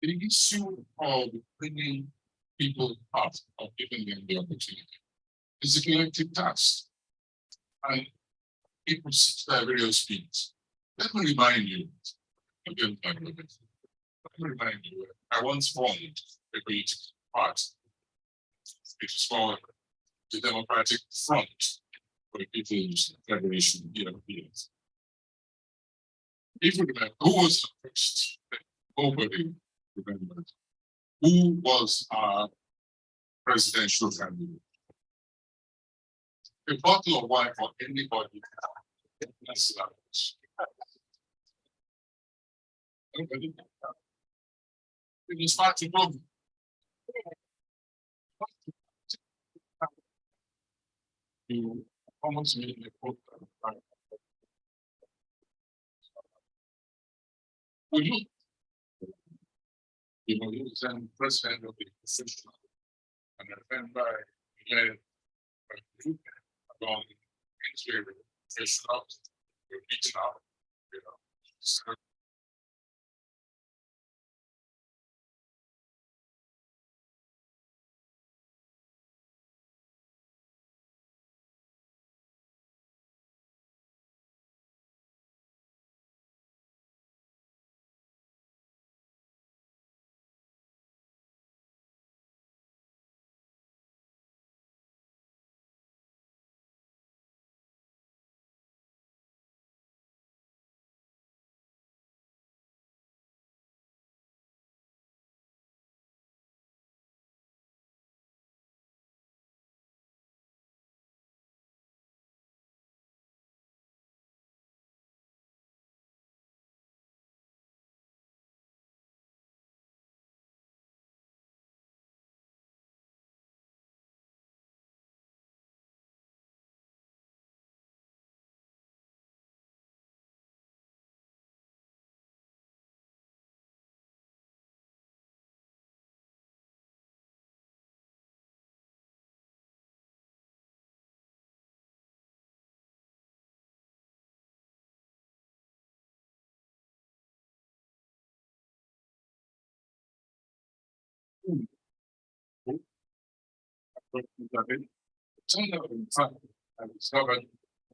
D: The issue of bringing people up, of giving them the opportunity, is a collective task. And people sit at various speeds. Let me remind you, let me remind you, I once formed a political party. It was called the Democratic Front for the People's Federation Europeans. If you remember, who was the first? Nobody remembers. Who was our presidential candidate? A bottle of wine for anybody. That's that. It was hard to know. You almost made me quote. You know, he was then president of the position, and I remember I led a group along into a professional, we're meeting out, you know. So, in fact, I discovered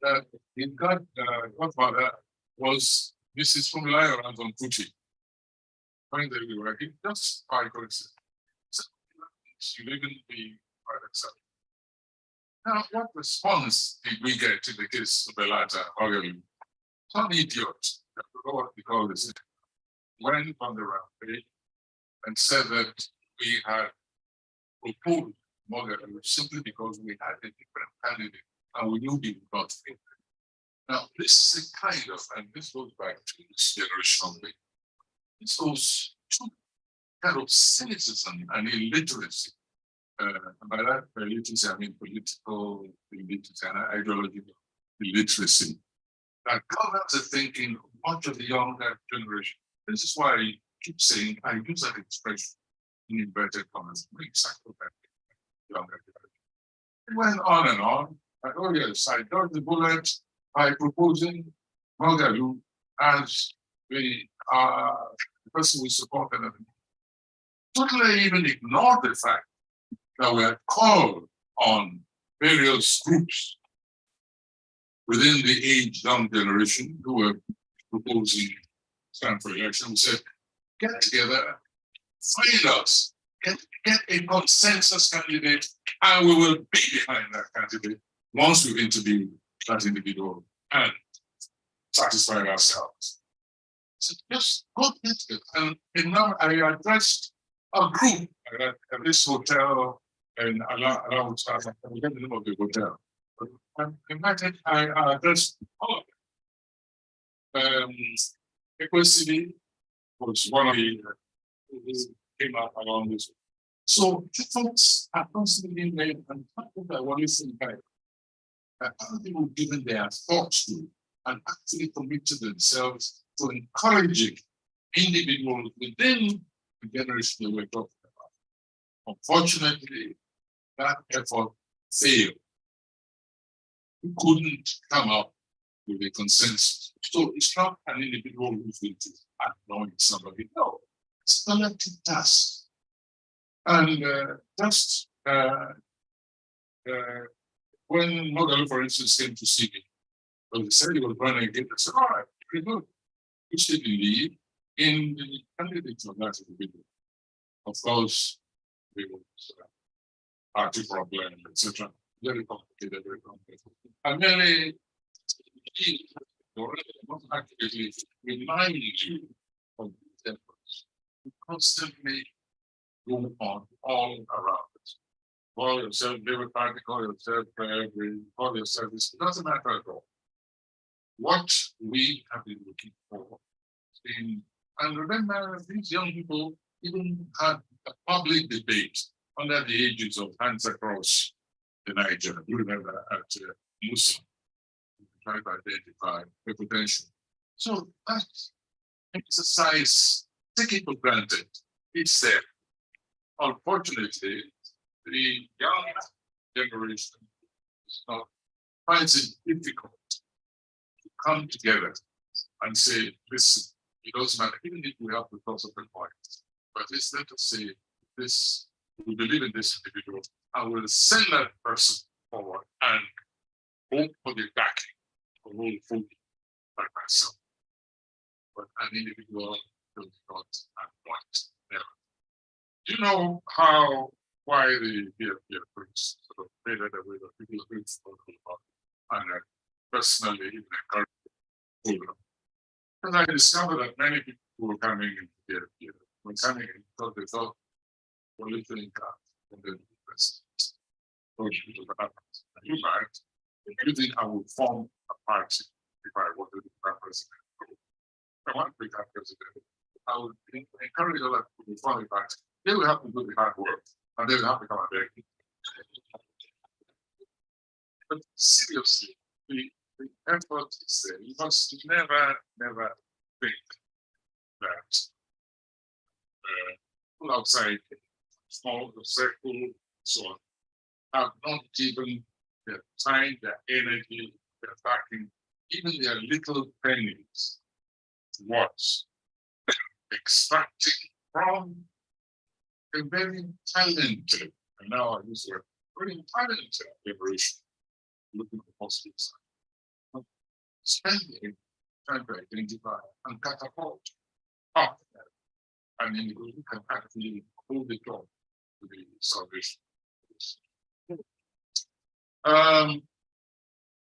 D: that in Godfather was Mrs. Fumila around on Pucci. When they were working, just quite coincidence. She wouldn't be quite accepted. Now, what response did we get in the case of the latter? Some idiot, I forgot what we call this, went on the rampage and said that we had proposed Morgan simply because we had a different candidate and we knew he would not fit. Now, this is a kind of, and this goes back to this generational thing. This goes to kind of cynicism and illiteracy. And by that illiteracy, I mean political illiteracy and ideological illiteracy that governs the thinking of much of the younger generation. This is why I keep saying, I use that expression in inverted commas, exactly that younger generation. It went on and on. And oh yes, I dodged the bullet by proposing Mogalu as the person we supported. Totally even ignored the fact that we had called on various groups within the age young generation who were proposing stand for election. We said, get together, find us, get a consensus candidate, and we will be behind that candidate once we've interviewed that individual and satisfied ourselves. So just go get it. And now I addressed a group at this hotel in around I forget the name of the hotel. I addressed all of them. Equity was one of the who came up along this. So folks are constantly made and that one is in fact that other people given their thoughts to and actually committed themselves to encouraging individuals within the generation that we're talking about. Unfortunately, that effort failed. We couldn't come up with a consensus. So it's not an individual who's going to annoy somebody. No, it's a collective task. And just when Mogalu, for instance, came to see me, well, he said he was running again. I said, all right, pretty good. You should believe in the candidates of that individual. Of course, there was party problem, etc. Very complicated, very complicated. And merely actively remind you of these efforts. You constantly go on all around it. Call yourself Labour Party, call yourself call yourself this. It doesn't matter at all. What we have been looking for and remember, these young people even had a public debate under the aegis of Hands Across the Niger. You remember at Musa, trying to identify the potential. So that exercise, take it for granted, it's there. Unfortunately, the young generation finds it difficult to come together and say, listen, it doesn't matter, even if we have the philosophical point, but it's let us say this, we believe in this individual, I will send that person forward and hope for the backing of all fully by myself. But an individual does not and want never. Do you know why the groups sort of made it away that people are going to about and personally even encourage them? Because I discovered that many people who were coming into the were coming in because they thought political income from the president. You might, you think I would form a party if I wanted to become president. I want to become president. I would encourage other people to form a party. They will have to do the hard work and they will have to come American. But seriously, the effort is there. You must never think that people outside small circle, so on, have not given their time, their energy, their backing, even their little pennies towards extracting from a very talented, and now I use the word, very talented liberation, looking at the positive side. Spending time to identify and catapult up and individual who can actually hold the door to the salvation.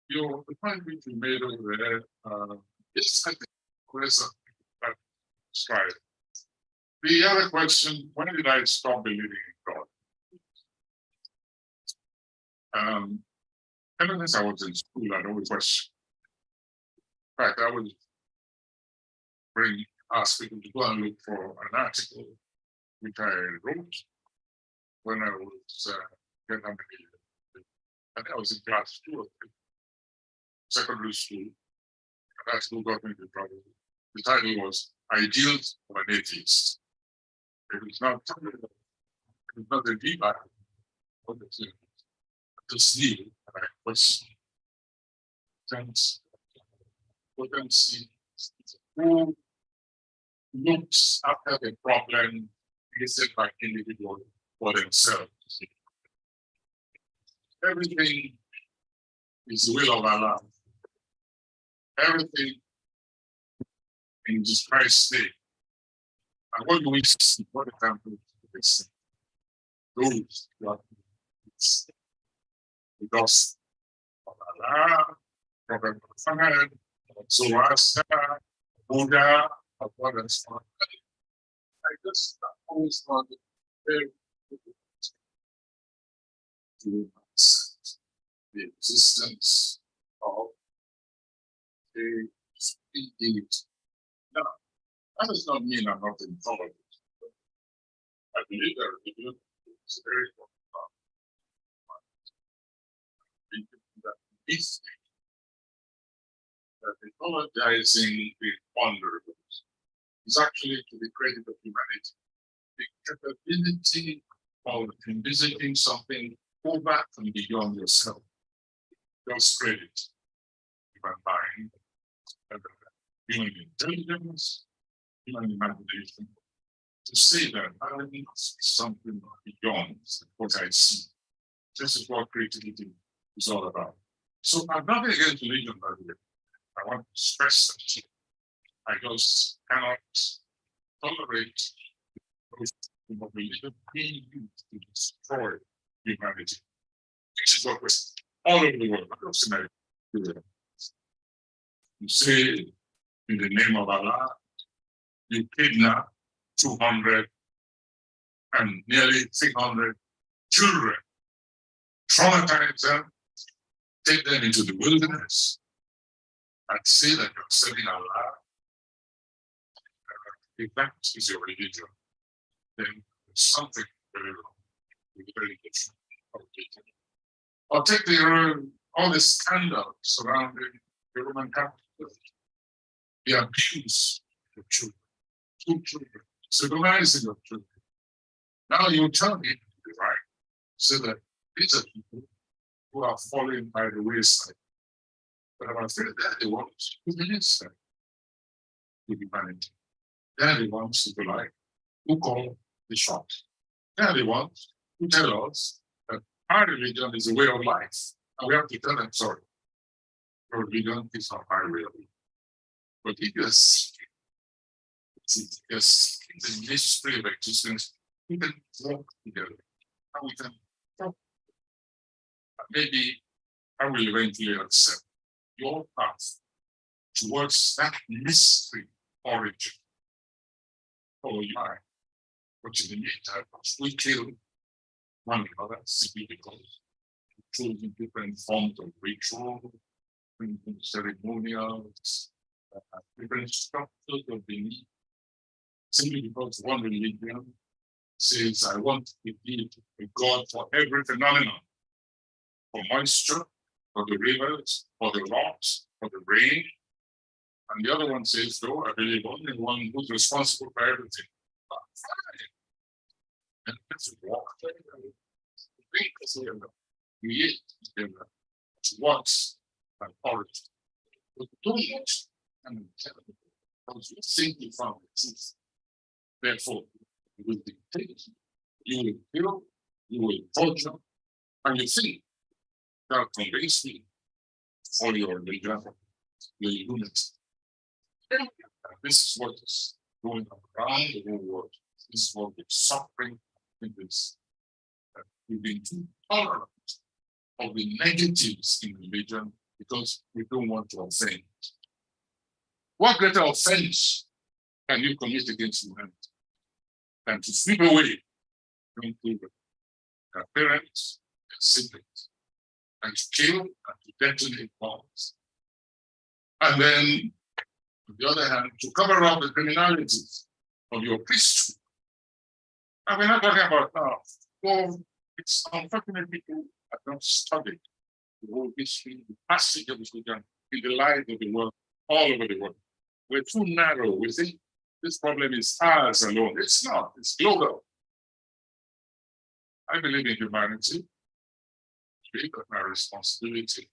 D: The point which you made over there, yes, I think there's a stride. The other question, when did I stop believing in God? Ever since I was in school, I'd always question. In fact, I would ask people to go and look for an article which I wrote when I was young. I think I was in class 2 or 3, secondary school. And that school got me into trouble. The title was Ideals of an Atheist. It was not a debate, but it's a sleeve, and I was potency who looks after the problem created by individual for themselves. Everything is the will of Allah. Everything in Jesus Christ's name. And what do we see? What example do we see? Those who are the gospel of Allah, Prophet Muhammad, Zoroaster, Buddha, of what else? I just always found it very difficult to accept the existence of a deity. Now, that does not mean I'm not intolerant. I believe that religion is a very important part. That this that mythologizing the vulnerable is actually to the credit of humanity. The capability of envisaging something over and beyond yourself. Just credit human mind, human intelligence, human imagination, to say that I need something beyond what I see. This is what creativity is all about. So I'm not against religion, by the way. I want to stress that I just cannot tolerate those of religion being used to destroy humanity. Which is what we're all over the world, not just America. You say, in the name of Allah, you kidnap 200 and nearly 300 children, traumatize them, take them into the wilderness, and say that you're serving Allah. If that is your religion, then there's something very wrong with the religion of religion. Or take all the scandals surrounding the Roman Catholic Church, the abuse of children, civilizing of children. Now you tell me, right, so that these are people who are falling by the wayside. But I'm afraid they're the ones who minister to humanity. They're the ones, if you like, who call the shots. They're the ones who tell us that our religion is a way of life. And we have to tell them, sorry, your religion is not my way of life. But if you're seeking the mystery of existence, we can walk together. And we can talk. And maybe I will eventually accept your path towards that mystery origin. Oh, you are. But in the meantime, we kill one another simply because we choose different forms of ritual, different ceremonials, different structures of belief, simply because one religion says, I want to be a God for every phenomenon, for moisture, for the rivers, for the rocks, for the rain. And the other one says, no, I believe only one who's responsible for everything. And let's walk together, think together, create together, towards an origin. But don't and tell them, because you think you found the truth. Therefore, you will dictate, you will kill, you will torture, and you think that convince me for your religion, your unity. And this is what is going around the whole world. This is what is suffering in this. We've been too tolerant of the negatives in religion because we don't want to offend. What greater offense can you commit against humanity than to sweep away young children, their parents, their siblings, and to kill and to detonate bombs? And then, on the other hand, to cover up the criminalities of your priesthood And we're not talking about now. So it's unfortunate people have not studied the whole history, the passage of the religion in the lives of the world, all over the world. We're too narrow. We think this problem is ours alone. It's not, it's global. I believe in humanity. I believe that my responsibility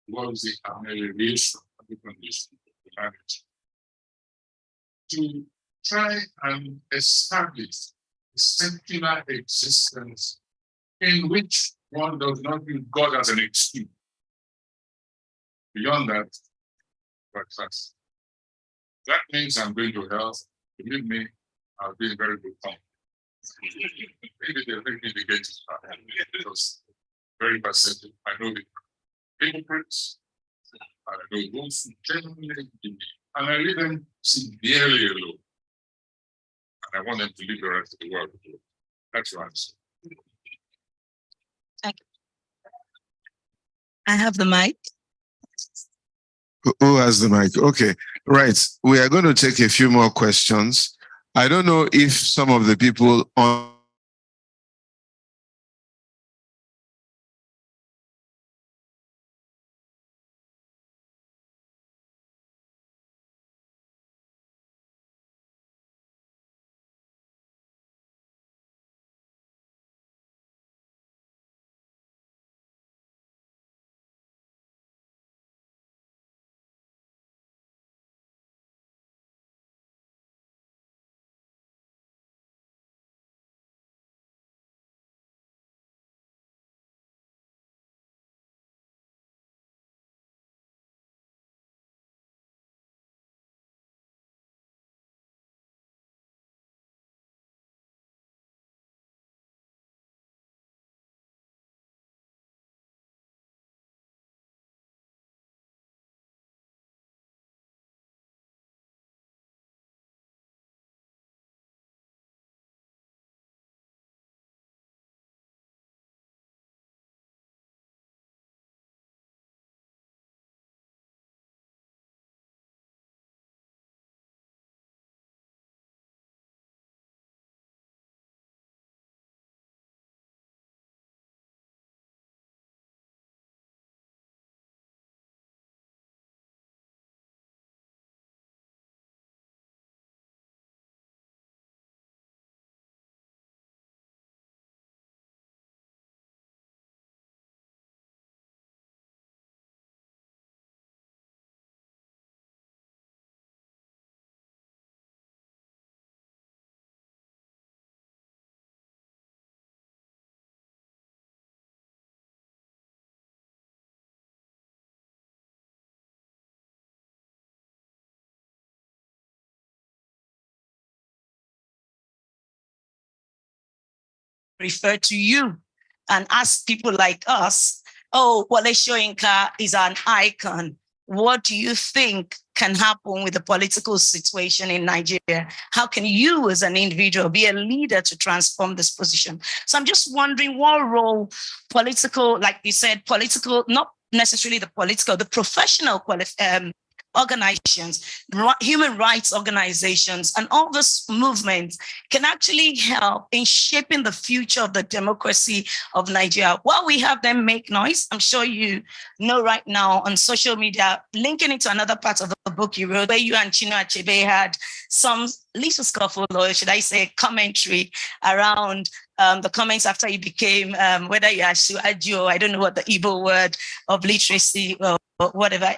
D: towards the amelioration of the condition of humanity to try and establish a secular existence in which one does not use God as an excuse. Beyond that, that means I'm going to hell. Believe me, I'll be in very good company. Maybe they'll make me the greatest because very perceptive. I know the hypocrites. I know those who genuinely believe me. And I leave them severely alone. And I want them to leave the rest of the world alone. That's what I'm saying.
H: I have the mic.
C: Who has the mic? Okay, right. We are going to take a few more questions. I don't know if some of the people on
H: refer to you and ask people like us, oh, Wale Soyinka is an icon. What do you think can happen with the political situation in Nigeria? How can you as an individual be a leader to transform this position? So I'm just wondering what role political, like you said, political, not necessarily the political, the professional organizations, human rights organizations, and all this movement can actually help in shaping the future of the democracy of Nigeria. While we have them make noise, I'm sure you know right now on social media, linking it to another part of the book you wrote, where you and Chinua Achebe had some little scuffle, or should I say commentary around the comments after he became, whether you are Suaju, or I don't know what the Igbo word of literacy or whatever.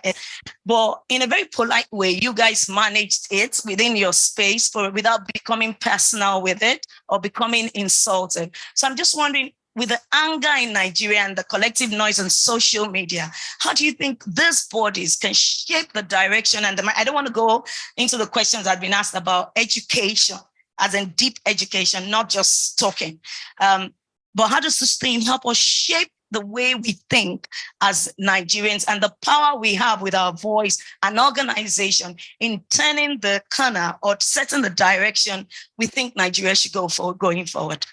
H: But in a very polite way, you guys managed it within your space without becoming personal with it or becoming insulted. So I'm just wondering, with the anger in Nigeria and the collective noise on social media, how do you think these bodies can shape the direction? And I don't want to go into the questions that have been asked about education, as in deep education, not just talking. But how does this thing help us shape the way we think as Nigerians and the power we have with our voice and organization in turning the corner or setting the direction we think Nigeria should go for going forward?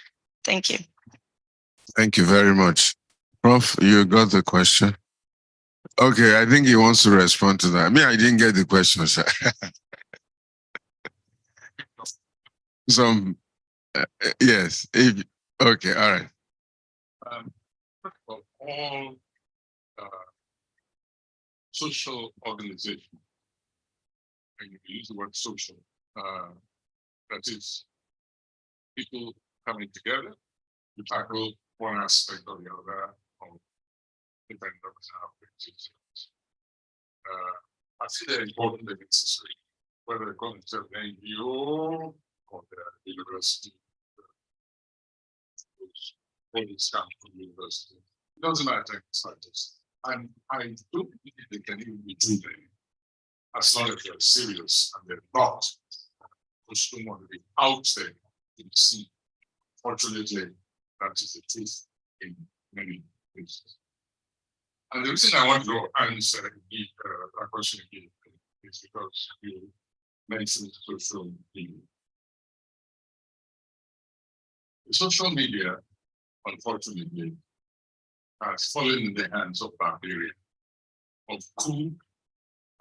H: Thank you.
C: Thank you very much. Prof, you got the question? Okay, I think he wants to respond to that. Me, I didn't get the question, sir. some, yes, if, okay, all right.
D: First of all, social organization, and you use the word social, that is people coming together to tackle one aspect or the other of depending on how it is. I see they're important and necessary, whether they're going to an NGO or the university. Things come from university. It doesn't matter it's like this. And I don't think they can even be doing as long as they're serious and they're not. Because don't want to be out there to be seen. Fortunately, that is the truth in many places. And the reason I want to answer that question again is because you mentioned social media. The social media, unfortunately, has fallen in the hands of barbarians, of cool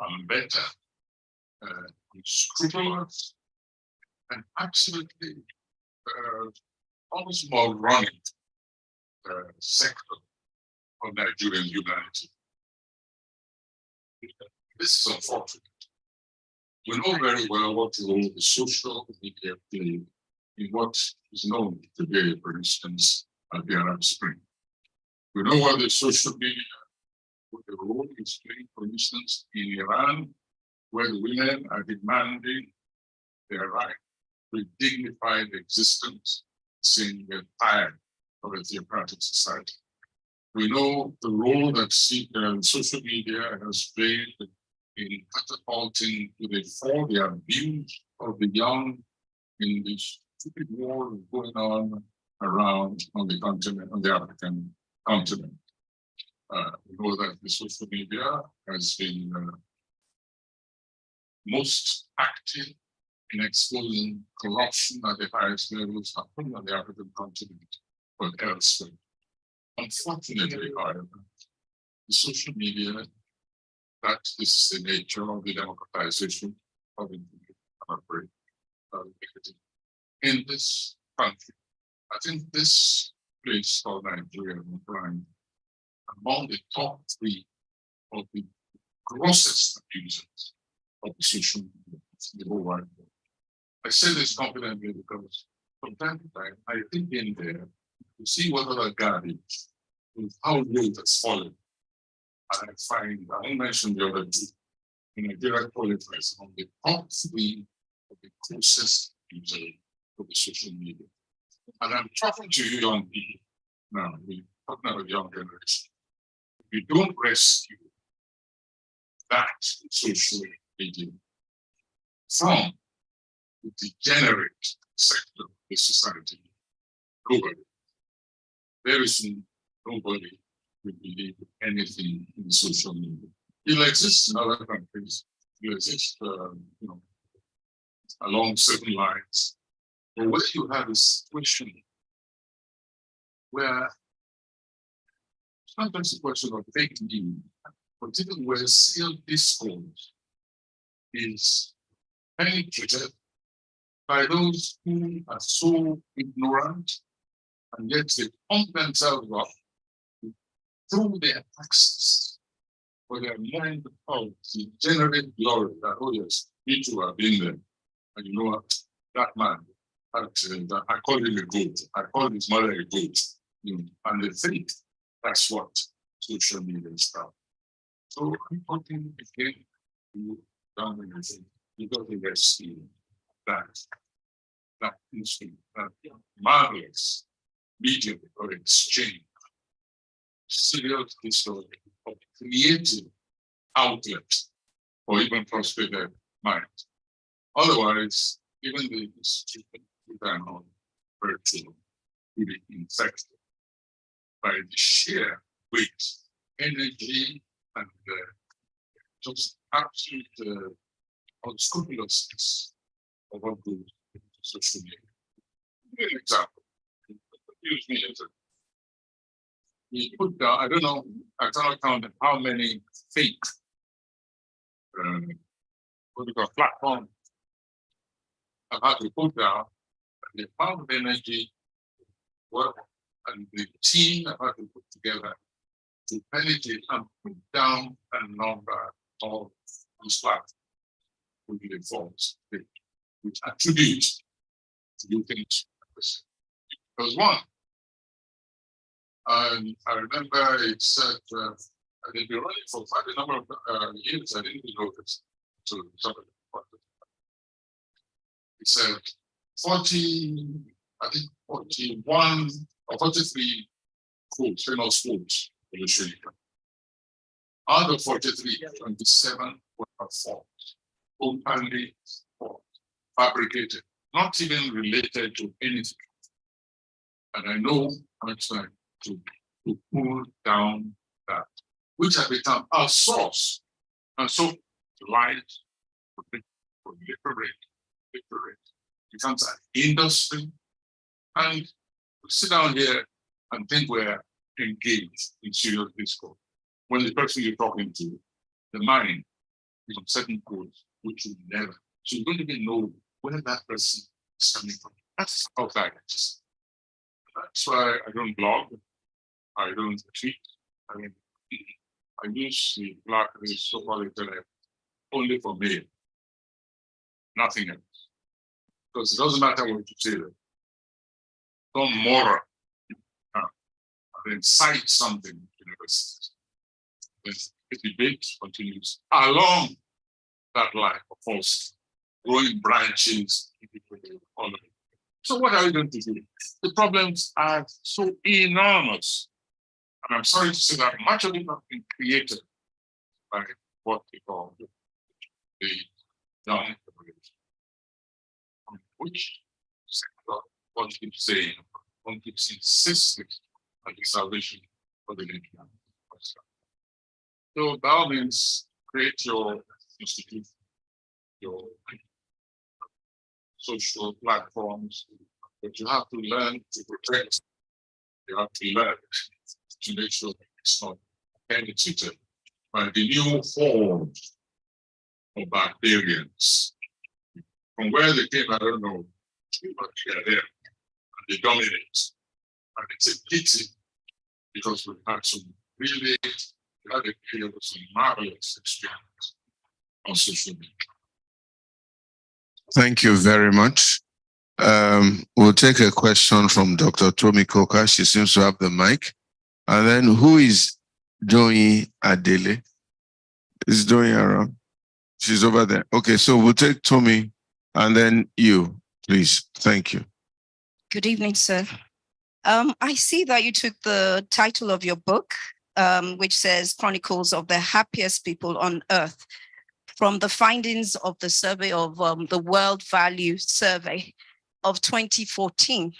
D: and better, unscrupulous, and absolutely almost moronic sector of Nigerian humanity. This is unfortunate. We know very well what role the social media play in what is known today, for instance, as the Arab Spring. We know what the social media, what the role is playing, for instance, in Iran, where the women are demanding their right to dignified existence, saying we're tired of a theocratic society. We know the role that social media has played in catapulting to the fore the abuse of the young in this stupid war going on around on the continent, on the African continent. We know that the social media has been most active in exposing corruption at the highest levels, not only on the African continent, but elsewhere. Unfortunately, however, the social media, that is the nature of the democratization of information in this country. I think this place called Nigeria will rank among the top 3 of the grossest abusers of the social media in the whole wide world. I say this confidently because from time to time, I think in there to see what other garbage, how low it's fallen. And I find, I won't mention the other 2, in Nigeria qualifies on the top 3 of the closest user of the social media. And I'm talking to you young people now, we're talking about young generation. If you don't rescue that social media from the degenerate sector of the society globally, very soon nobody will believe anything in social media. It will exist in other countries. It will exist, along certain lines. But what you have a situation where it's not just a question of fake news, but even where sealed discourse is penetrated by those who are so ignorant, and yet they pump themselves up through their access for their mind of the generate glory that, oh yes, me too have been there. And you know what? That man, I call him a goat. I call his mother a goat. And they think that's what social media is about. So I'm talking again to young generation because they get seen that instinct, that marvelous medium of exchange, serious history of creative outlet or even prosper their mind. Otherwise, even the stupid on virtue will be infected by the sheer weight, energy, and just absolute unscrupulousness of what goes into social media. Give an example. Use me as a. We put down, I don't know, I cannot count how many fake what we call platforms I've had to put down The amount of energy, work, and the team that had to put together to penetrate and put down a number of these facts would be informs, which attribute to do things. Because one, and I remember it said, I've been running for quite a number of years. I didn't know this. So somebody it said 40, I think 41 or 43 quotes, famous quotes in the Sri Lanka. Out of 43, 27 were formed, openly formed, fabricated, not even related to anything. And I know I'm trying to pull down that, which has become our source. And so light proliferate, becomes an industry. And we sit down here and think we're engaged in serious discourse. When the person you're talking to, the mind is on certain codes, which you never. So you don't even know where that person is coming from. That's how bad it is. That's why I don't blog. I don't tweet. I mean, I use the black so-called internet only for mail. Nothing else. Because it doesn't matter what you say. Don't moral. And then cite something universities. The debate continues along that line of false growing branches. So what are we going to do? The problems are so enormous. And I'm sorry to say that much of it has been created by what they call the young generation. Which one keeps saying, one keeps insisting on the salvation for the nation. So by all means, create your institute, your social platforms, but you have to learn to protect. You have to learn to make sure it's not penetrated by the new horde of barbarians. From where they came, I don't know, but they are there and they dominate. And it's a pity because we've had some really some marvelous experience on social media.
C: Thank you very much. We'll take a question from Dr. Tomi Koka. She seems to have the mic. And then who is Joey Adele? Is Joey around? She's over there. Okay, so we'll take Tommy and then you, please. Thank you.
H: Good evening, sir. I see that you took the title of your book, which says Chronicles of the Happiest People on Earth, from the findings of the survey of the World Value Survey of 2014.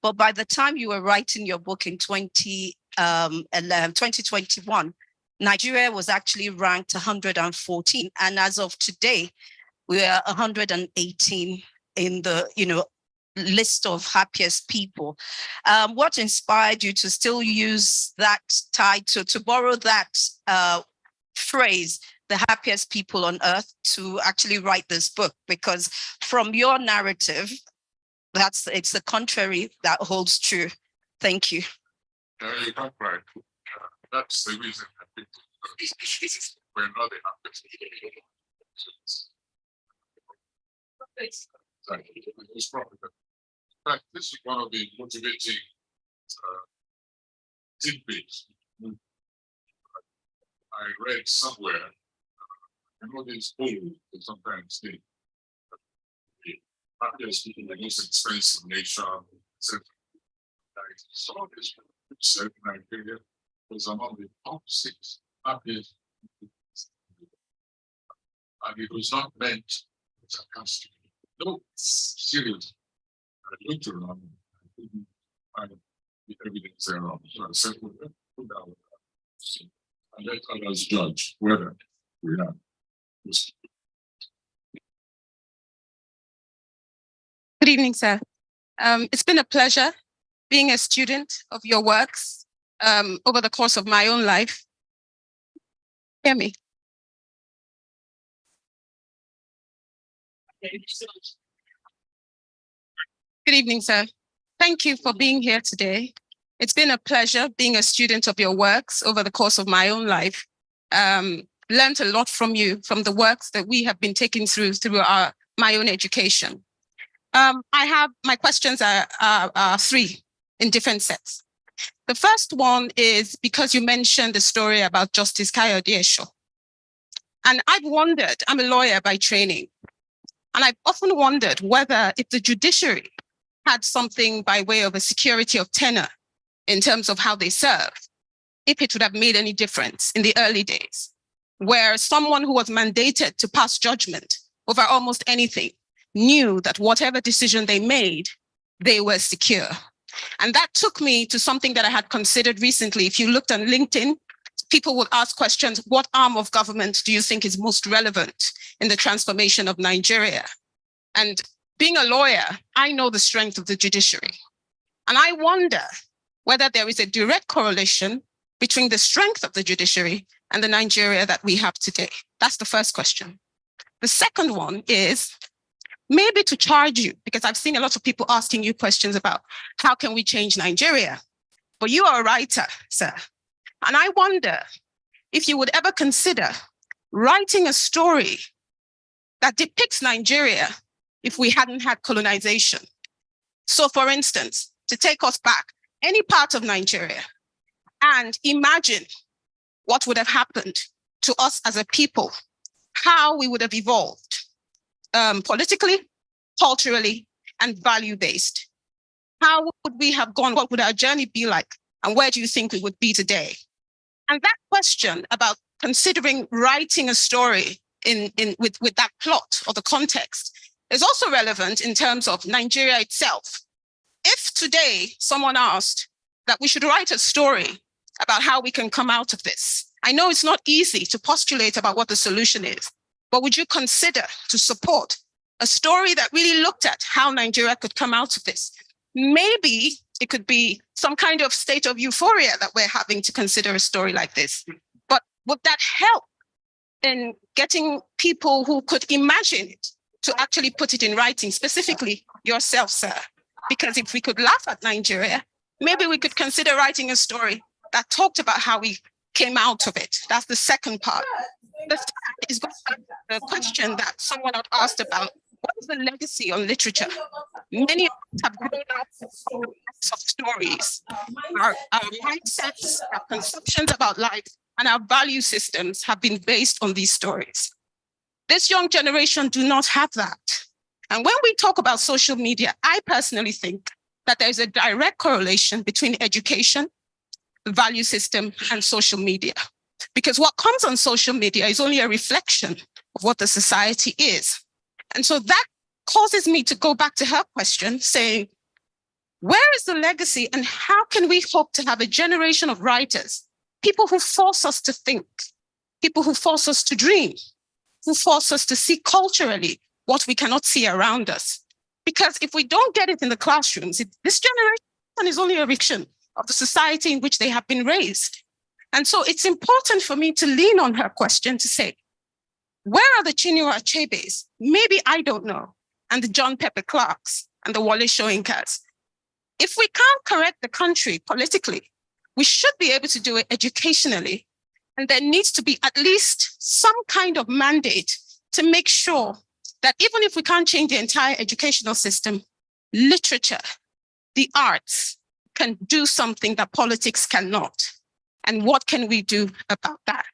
H: But by the time you were writing your book in 2021, Nigeria was actually ranked 114. And as of today, we are 118 in the, list of happiest people. What inspired you to still use that title, to borrow that phrase, the happiest people on earth, to actually write this book? Because from your narrative, it's the contrary that holds true. Thank you.
D: You're not right. That's the reason I think we're not the happiest people. It's probably that. In fact, this is one of the motivating tidbits. I read somewhere, I know this old, but sometimes the happiest people in the most expensive nation, etc. Some of this said Nigeria was among the top 6 happiest people. And it was not meant sarcastic. No, serious. I looked around, I couldn't find the evidence thereof. So I said, well, let's put down and let others judge whether we are.
F: Good evening, sir. It's been a pleasure being a student of your works over the course of my own life. Hear me. Good evening, sir. Thank you for being here today. It's been a pleasure being a student of your works over the course of my own life. Learned a lot from you, from the works that we have been taking through my own education. My questions are three in different sets. The first one is because you mentioned the story about Justice Kayode Esho. And I've wondered, I'm a lawyer by training, and I've often wondered whether if the judiciary had something by way of a security of tenure in terms of how they serve, if it would have made any difference in the early days, where someone who was mandated to pass judgment over almost anything knew that whatever decision they made, they were secure. And that took me to something that I had considered recently. If you looked on LinkedIn, people would ask questions, what arm of government do you think is most relevant in the transformation of Nigeria? And being a lawyer, I know the strength of the judiciary. And I wonder whether there is a direct correlation between the strength of the judiciary and the Nigeria that we have today. That's the first question. The second one is maybe to charge you, because I've seen a lot of people asking you questions about how can we change Nigeria? But you are a writer, sir. And I wonder if you would ever consider writing a story that depicts Nigeria if we hadn't had colonization. So for instance, to take us back, any part of Nigeria, and imagine what would have happened to us as a people, how we would have evolved politically, culturally, and value-based. How would we have gone? What would our journey be like? And where do you think we would be today? And that question about considering writing a story with that plot or the context is also relevant in terms of Nigeria itself. If today someone asked that we should write a story about how we can come out of this, I know it's not easy to postulate about what the solution is, but would you consider to support a story that really looked at how Nigeria could come out of this? Maybe it could be some kind of state of euphoria that we're having to consider a story like this. But would that help in getting people who could imagine it to actually put it in writing, specifically yourself, sir? Because if we could laugh at Nigeria, maybe we could consider writing a story that talked about how we came out of it. That's the second part. The third is the question that someone had asked about, what is the legacy on literature? Many of us have grown up with of stories. Our mindsets, our conceptions about life, and our value systems have been based on these stories. This young generation do not have that. And when we talk about social media, I personally think that there's a direct correlation between education, the value system, and social media. Because what comes on social media is only a reflection of what the society is. And so that causes me to go back to her question, saying, where is the legacy and how can we hope to have a generation of writers, people who force us to think, people who force us to dream, who force us to see culturally what we cannot see around us? Because if we don't get it in the classrooms, this generation is only a reflection of the society in which they have been raised. And so it's important for me to lean on her question to say, where are the Chinua Achebes? Maybe I don't know. And the John Pepper Clarks and the Wole Soyinkas. If we can't correct the country politically, we should be able to do it educationally. And there needs to be at least some kind of mandate to make sure that even if we can't change the entire educational system, literature, the arts can do something that politics cannot. And what can we do about that?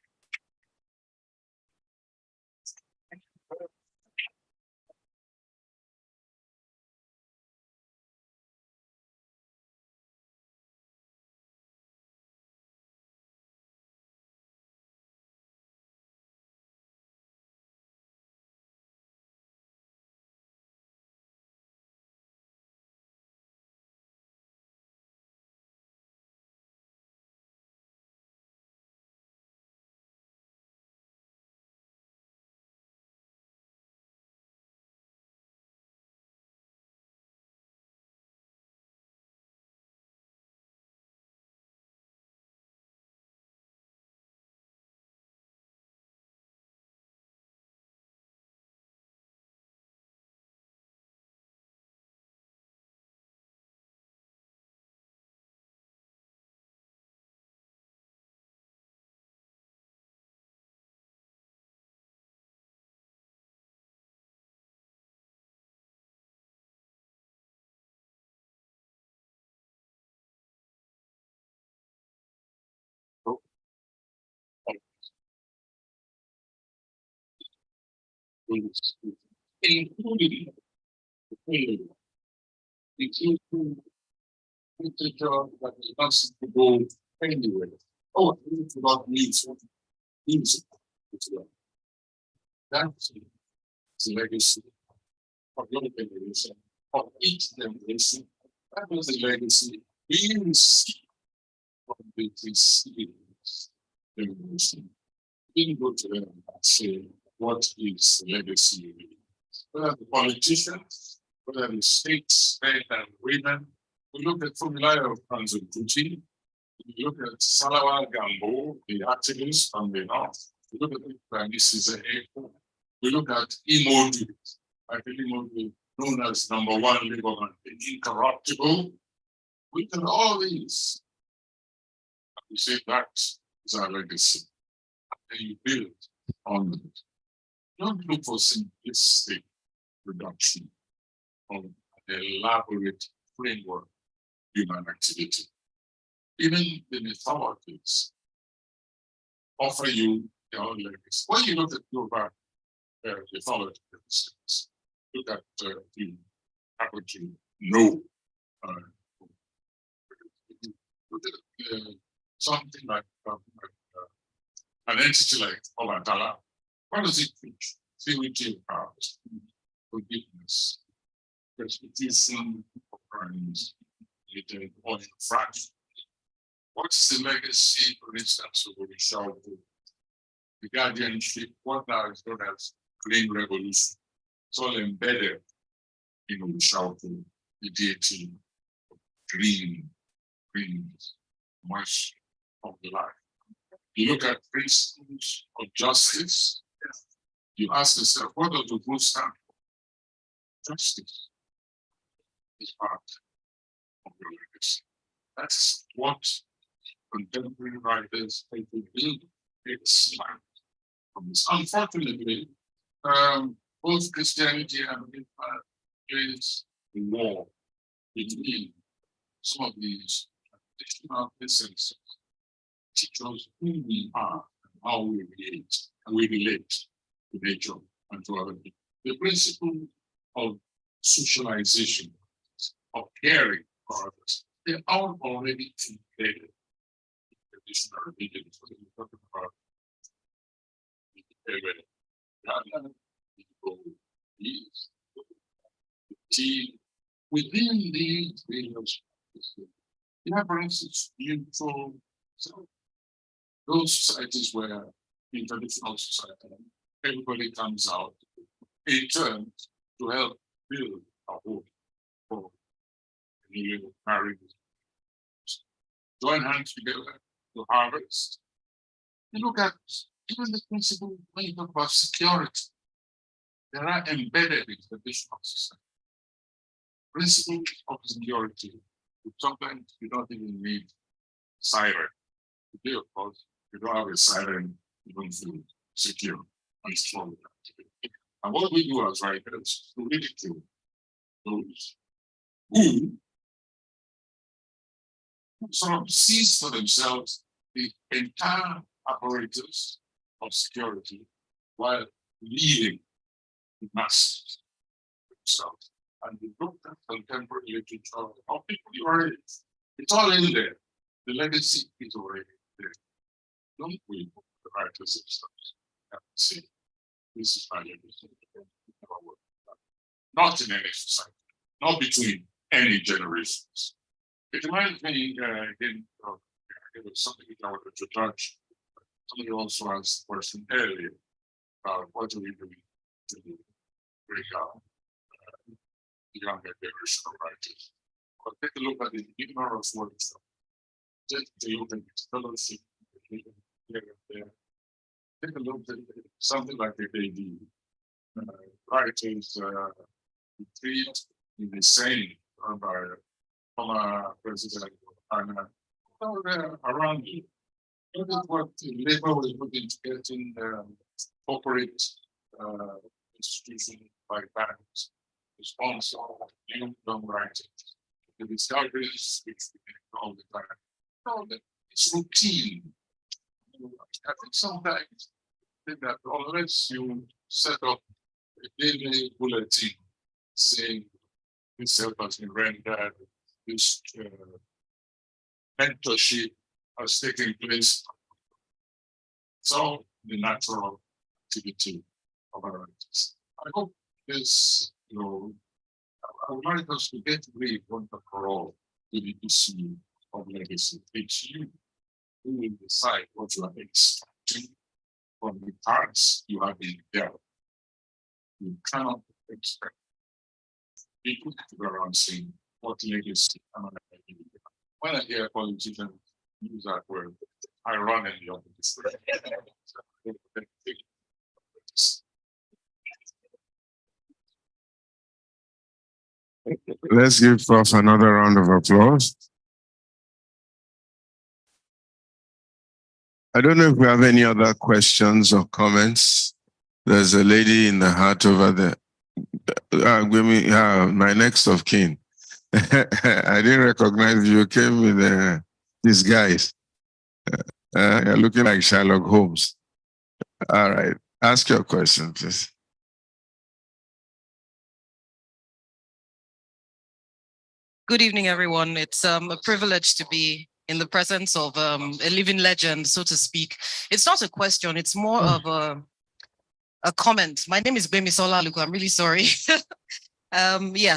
D: police, including the failure, including the job that is not to go anywhere. Oh, we forgot music. Music. That's the legacy of your generation, of each generation. That was the legacy we received from the preceding generation. We didn't go to them and say, what is the legacy really? Whether the politicians, whether the states, men and women, we look at Formula of Kanzukuchi, we look at Salawa Gambo, the activist from the north, we look at Mrs. Eko, we look at Imodu, I think Imodu, known as number one Labour man, incorruptible. We look at all these. And we say that is our legacy. And you build on it. Don't look for simplistic reduction of an elaborate framework human activity. Even the mythologies offer you their own legacy. When you look at global mythology, for instance, look at the happen to know. Look at something like an entity like Obatala. What does it preach? Purity of heart, forgiveness, restitution of crimes, or infraction. What's the legacy, for instance, of Orisha, the guardianship, what now is known as Green Revolution? It's all embedded in Orisha, the deity of green, much of the life. You look at principles of justice, you ask yourself, what does the good stand for? Justice is part of your legacy. That's what contemporary writers take to build its life from this. Unfortunately, both Christianity and Islam plays a war between some of these traditional essences, teach us who we are and how we relate to nature and to other people. The principle of socialization, of caring for others, they are already embedded in traditional religions. What are you talking about? Within these various, you have, for instance, neutral. Those societies where in traditional society, everybody comes out in turn to help build a home for newly married. Join hands together to harvest. You look at even the principle when you talk about security, they are embedded in traditional society. Principles of security, sometimes you don't even need siren. Today, of course, you don't have a siren, you don't feel secure and strong. And what we do as writers is to ridicule those who sort of seize for themselves the entire apparatus of security while leading the masses themselves. And we look at contemporary literature, how people are, it's all in there. The legacy is already there. Don't we, the writers themselves, have to say, this is my legacy. Not in any society, not between any generations. It reminds me again of it was something I wanted to touch. Somebody also asked the question earlier about what do we do to bring out the younger generation of writers. But take a look at the numerous works. Take a look at the fellowship here and there. Take a look at something like the AD. Writers retreat in the same by former president Anna around you. Look at what Labour was putting together in corporate institutions like banks, the sponsor of young writers, the discoveries which we make all the time. No, it's routine. I think sometimes that unless you set up daily bulletin saying this help has been rendered, this mentorship has taken place. So the natural activity of our writers. I hope this, I would like us to get rid once and for all to the issue of legacy. It's you who will decide what you are expecting from the parts you have been there. You cannot expect people to go around saying what legacy am I leaving? When I hear politicians use that word, I run in the opposite direction.
C: Let's give Prof another round of applause. I don't know if we have any other questions or comments. There's a lady in the hat over there. My next of kin. I didn't recognize you. Came with disguise. You're looking like Sherlock Holmes. All right. Ask your question, please.
I: Good evening, everyone. It's a privilege to be in the presence of a living legend, so to speak. It's not a question, it's more of a comment. My name is Bemisola Luku. I'm really sorry.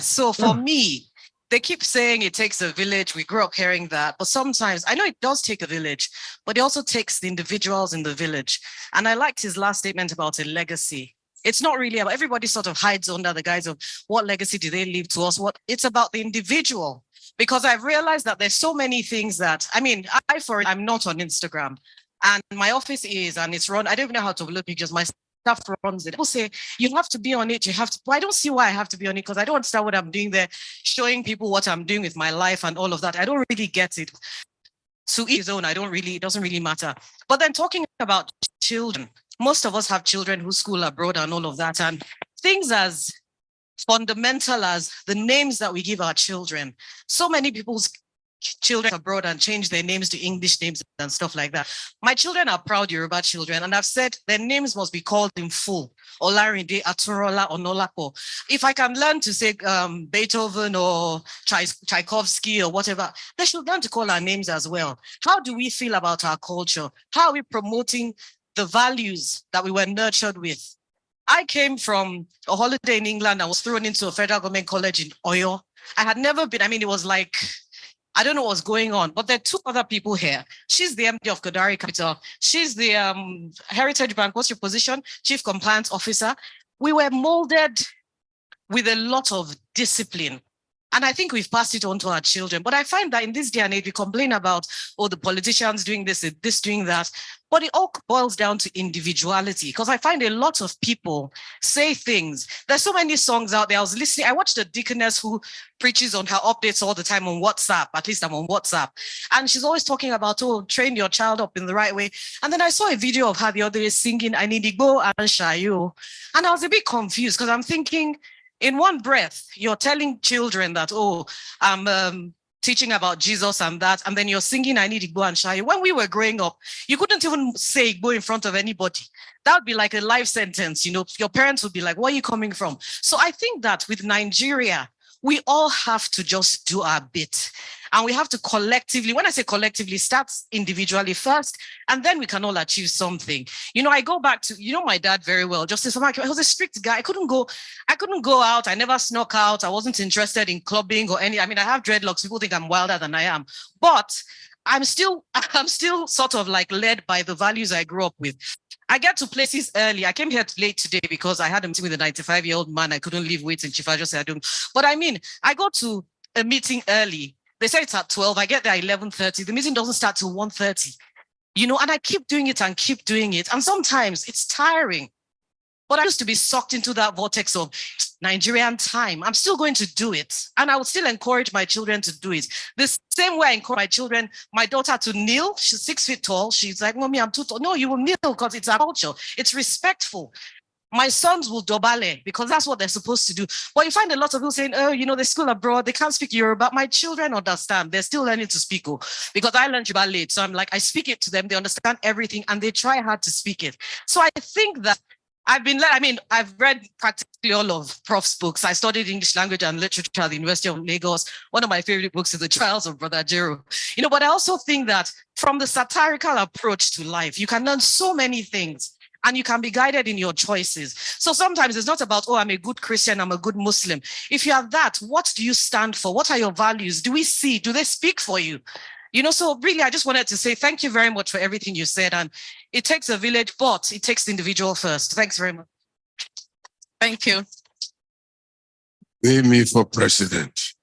I: So for me, they keep saying it takes a village. We grew up hearing that, but sometimes I know it does take a village, but it also takes the individuals in the village. And I liked his last statement about a legacy. It's not really about, everybody sort of hides under the guise of what legacy do they leave to us? It's about the individual, because I've realized that there's so many things that, I'm not on Instagram and my office is, and it's run, I don't even know how to look pictures. My staff runs it. People say, you have to be on it. But I don't see why I have to be on it, because I don't understand what I'm doing there, showing people what I'm doing with my life and all of that. I don't really get it. To each his own, it doesn't really matter. But then talking about children, most of us have children who school abroad and all of that. And things as fundamental as the names that we give our children. So many people's children abroad and change their names to English names and stuff like that. My children are proud Yoruba children, and I've said their names must be called in full. Olarinde, Aturola, Onolapo. If I can learn to say Beethoven or Tchaikovsky or whatever, they should learn to call our names as well. How do we feel about our culture? How are we promoting the values that we were nurtured with? I came from a holiday in England. I was thrown into a federal government college in Oyo. I had never been, it was like, I don't know what was going on, but there are two other people here. She's the MD of Kodari Capital. She's the Heritage Bank. What's your position? Chief Compliance Officer. We were molded with a lot of discipline. And I think we've passed it on to our children. But I find that in this day and age, we complain about, the politicians doing this, doing that. But it all boils down to individuality, because I find a lot of people say things. There's so many songs out there. I watched a deaconess who preaches on her updates all the time on WhatsApp. At least I'm on WhatsApp. And she's always talking about, train your child up in the right way. And then I saw a video of her the other day singing, I need to go and Shayo. And I was a bit confused, because I'm thinking, in one breath, you're telling children that, I'm teaching about Jesus and that, and then you're singing, I need to go and shy. When we were growing up, you couldn't even say go in front of anybody. That would be like a life sentence. Your parents would be like, where are you coming from? So I think that with Nigeria, we all have to just do our bit. And we have to collectively, when I say collectively, start individually first, and then we can all achieve something. I go back to, my dad very well, Justice Omar. I was a strict guy. I couldn't go out. I never snuck out. I wasn't interested in clubbing or any, I have dreadlocks. People think I'm wilder than I am. But I'm still sort of like led by the values I grew up with. I get to places early. I came here late today because I had a meeting with a 95-year-old man. I couldn't leave waiting. Chief, I just said I don't. But I go to a meeting early. They say it's at 12. I get there at 11:30. The meeting doesn't start till 1:30. And I keep doing it and keep doing it. And sometimes it's tiring. But I used to be sucked into that vortex of Nigerian time. I'm still going to do it. And I would still encourage my children to do it. The same way I encourage my children, my daughter to kneel. She's 6 feet tall. She's like, Mommy, I'm too tall. No, you will kneel because it's our culture. It's respectful. My sons will dobale because that's what they're supposed to do. But you find a lot of people saying, they school abroad, they can't speak Yoruba. My children understand. They're still learning to speak because I learned Yoruba late. So I'm like, I speak it to them. They understand everything and they try hard to speak it. So I think that I've read practically all of Prof's books. I studied English language and literature at the University of Lagos. One of my favorite books is The Trials of Brother Jero. But I also think that from the satirical approach to life, you can learn so many things and you can be guided in your choices. So sometimes it's not about, oh, I'm a good Christian, I'm a good Muslim. If you are that, what do you stand for? What are your values? Do they speak for you? So really, I just wanted to say thank you very much for everything you said. And it takes a village, but it takes the individual first. Thanks very much. Thank you.
C: Name me for president.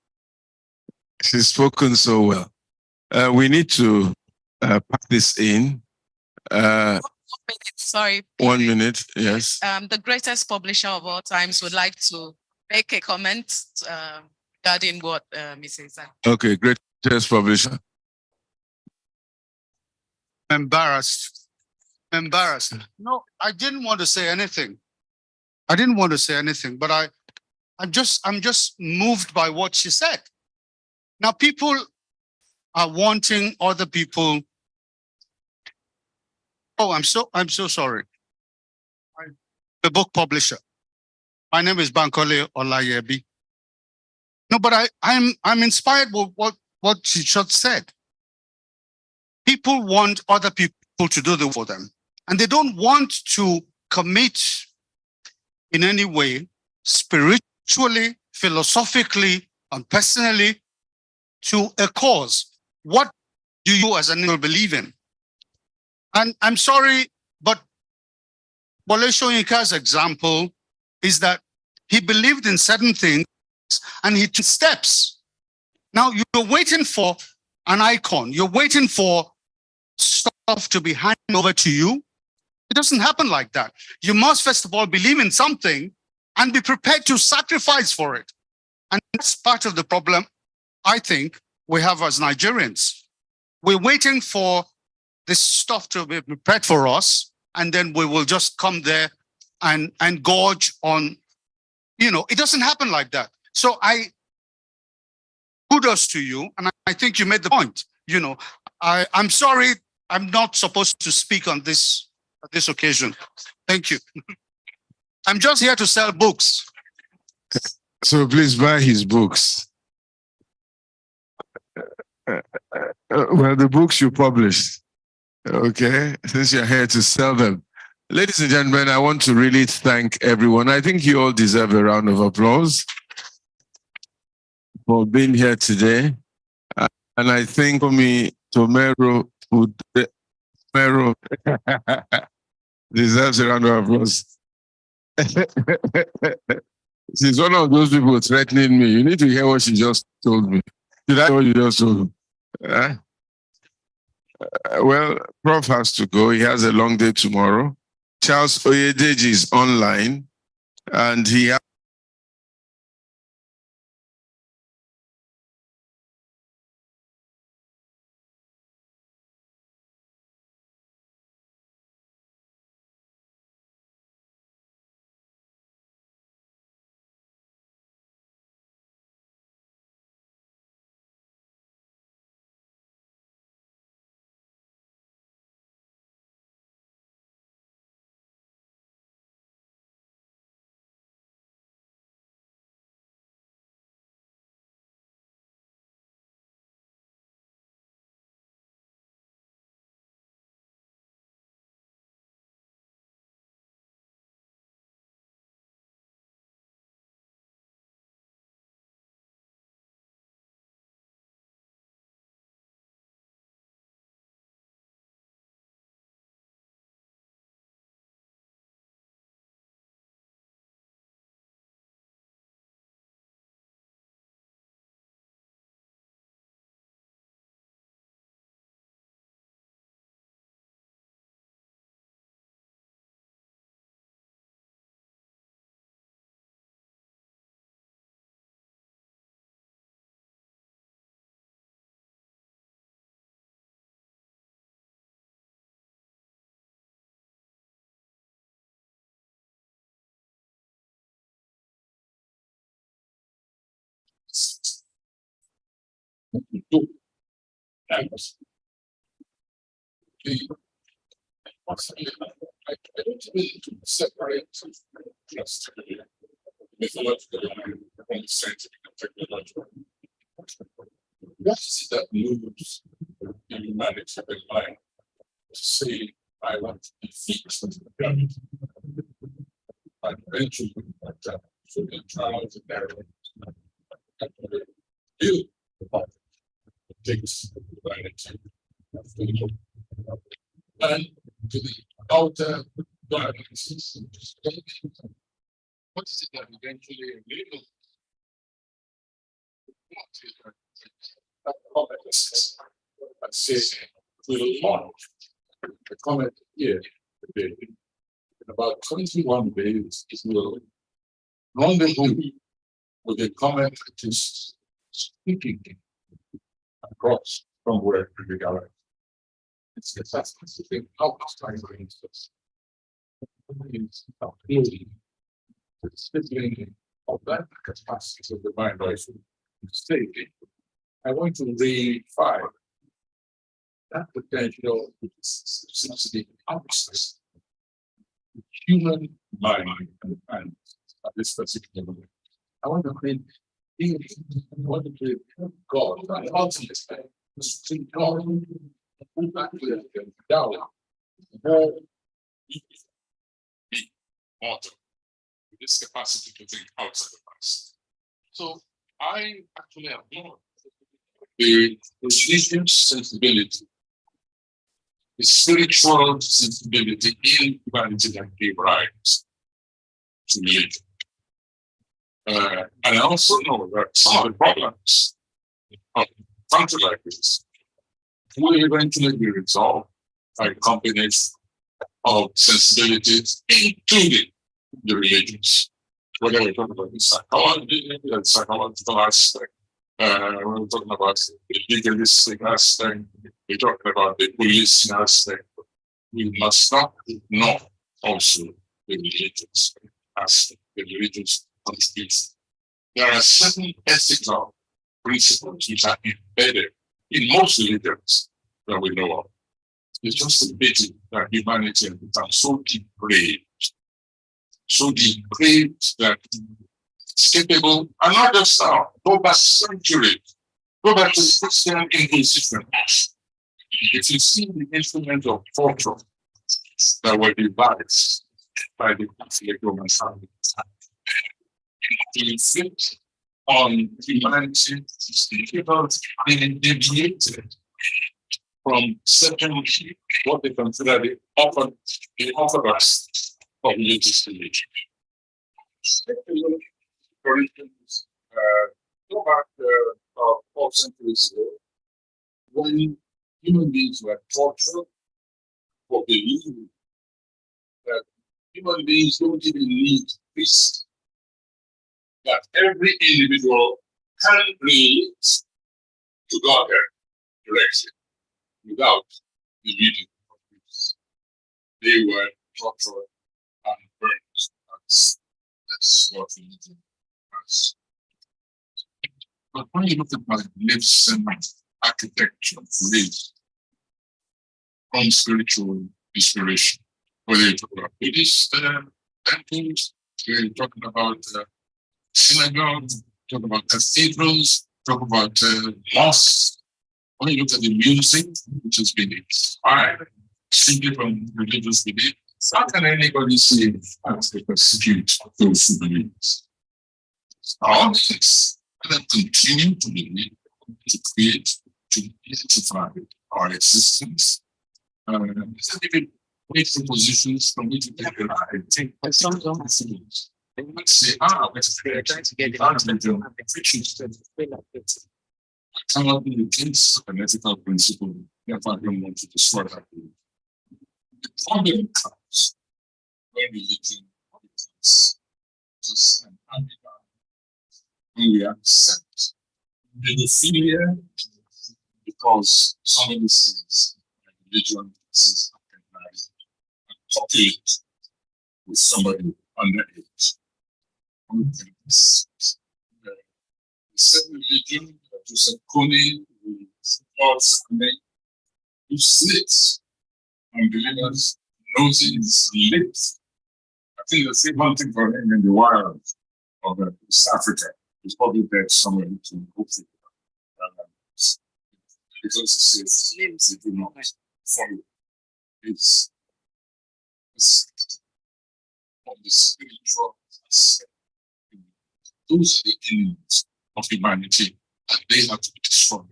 C: She's spoken so well. We need to pack this in.
J: 1 minute, sorry.
C: 1 minute, yes.
J: The greatest publisher of all times would like to make a comment regarding what Mrs. said.
C: Okay, greatest publisher.
K: Embarrassed. No, I didn't want to say anything. But I'm just moved by what she said. Now people are wanting other people. Oh, I'm so sorry. I'm the book publisher. My name is Bankole Olayebi. No, but I'm inspired with what she just said. People want other people to do the work for them. And they don't want to commit in any way, spiritually, philosophically, and personally, to a cause. What do you as an individual believe in? And I'm sorry, but Wole Soyinka's example is that he believed in certain things and he took steps. Now you're waiting for an icon. You're waiting for stuff to be handed over to you. It doesn't happen like that. You must first of all believe in something and be prepared to sacrifice for it. And that's part of the problem I think we have as Nigerians. We're waiting for this stuff to be prepared for us, and then we will just come there and gorge on, it doesn't happen like that. So kudos to you, and I think you made the point. I'm sorry, I'm not supposed to speak on this occasion. Thank you. I'm just here to sell books.
C: So please buy his books. Well, the books you published, okay, since you're here to sell them. Ladies and gentlemen, I want to really thank everyone. I think you all deserve a round of applause for being here today. And I think for me, Tomero deserves a round of applause. She's one of those people threatening me. You need to hear what she just told me. Did I hear what you just told me? Well, Prof has to go. He has a long day tomorrow. Charles Oyedeji is online, and he has
D: I don't need to separate just mythological and scientific and technological. What is it that moves the humanity in mind to say, I want to defeat the pyramid? And eventually, that should be tried and error. You takes humanity and to the outer galaxies. What is it that eventually enables that says we'll launch the comet here today? In about 21 days, it will rendezvous with a comet that is speaking across from where the galaxy. It's fascinating how much time brings us. It's clearly the sibling of that capacity of the mind also mistaken. I want to reify that potential seems to be access to human mind and at this particular moment. I want to create God and ultimately to God who actually down more be mortal with this capacity to think outside the box. So I actually have more the religious sensibility, the spiritual sensibility in humanity that gave rise to religion. And I also know that some of the problems of a country like this will eventually be resolved by a combination of sensibilities, including the religions. Whether we're talking about the psychological aspect, we're talking about the legalistic aspect, we're talking about the police aspect. We must not ignore also the religious aspect, the religious contribution. There are certain ethical principles which are embedded in most religions that we know of. It's just a pity that humanity has become so depraved that it's capable, and not just now, go back centuries, go back to the Christian Inquisition. If you see the instruments of torture that were devised by the Catholic Roman family to inflict on humanity, people being deviated from certain what they consider the orthodox of religious belief. For instance, go back 4 centuries ago, when human beings were tortured for believing that human beings don't even need peace, that every individual can relate to God directly without the medium of peace. They were tortured and burned. That's what religion has. But when you look at my magnificent architecture of religion from spiritual inspiration, whether you talk about Buddhist temples, whether you're talking about synagogues, talk about cathedrals, talk about mosques. When you look at the music, which has been inspired simply from religious belief, how can anybody say that they persecute those who believe? All this, let them continue to believe, to create, to identify our existence. It's even great propositions from which we can take some things. They would say, let's create religion, I cannot be against an ethical principle, therefore I don't want to destroy that. The problem comes when religion becomes just an ambiguity. When we accept pedophilia because somebody says religion is recognized and populate with somebody underage. The certain religion, Joseph Kony, who supports and who slits unbelievers
A: noses, lips. I think the same one thing for him in the wild of East Africa. He's probably there somewhere to go to. Because it says limbs they do not follow. It's of the spiritual aspect. Those are the enemies of humanity, and they have to be destroyed.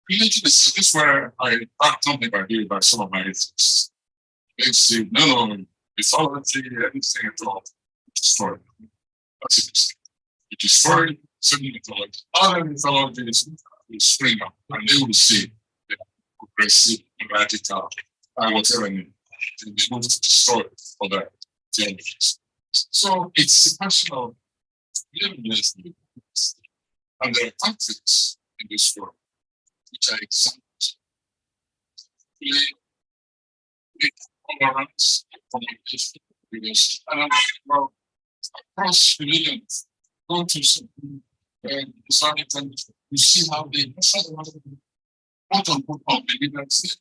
A: Religion is this where I backed on by here by some of my atheists. They say, no, mythology, anything at all, destroy it. That's it. You destroy certain mythology. Other mythologies will spring up, and they will see the progressive, radical, and whatever name. They will be able to destroy it for that theologies. So it's a question of willingness, and there are tactics in this world which are examples. Tolerance, communication, because well, across religions, go to some Islamic countries, you see how they quote unquote believers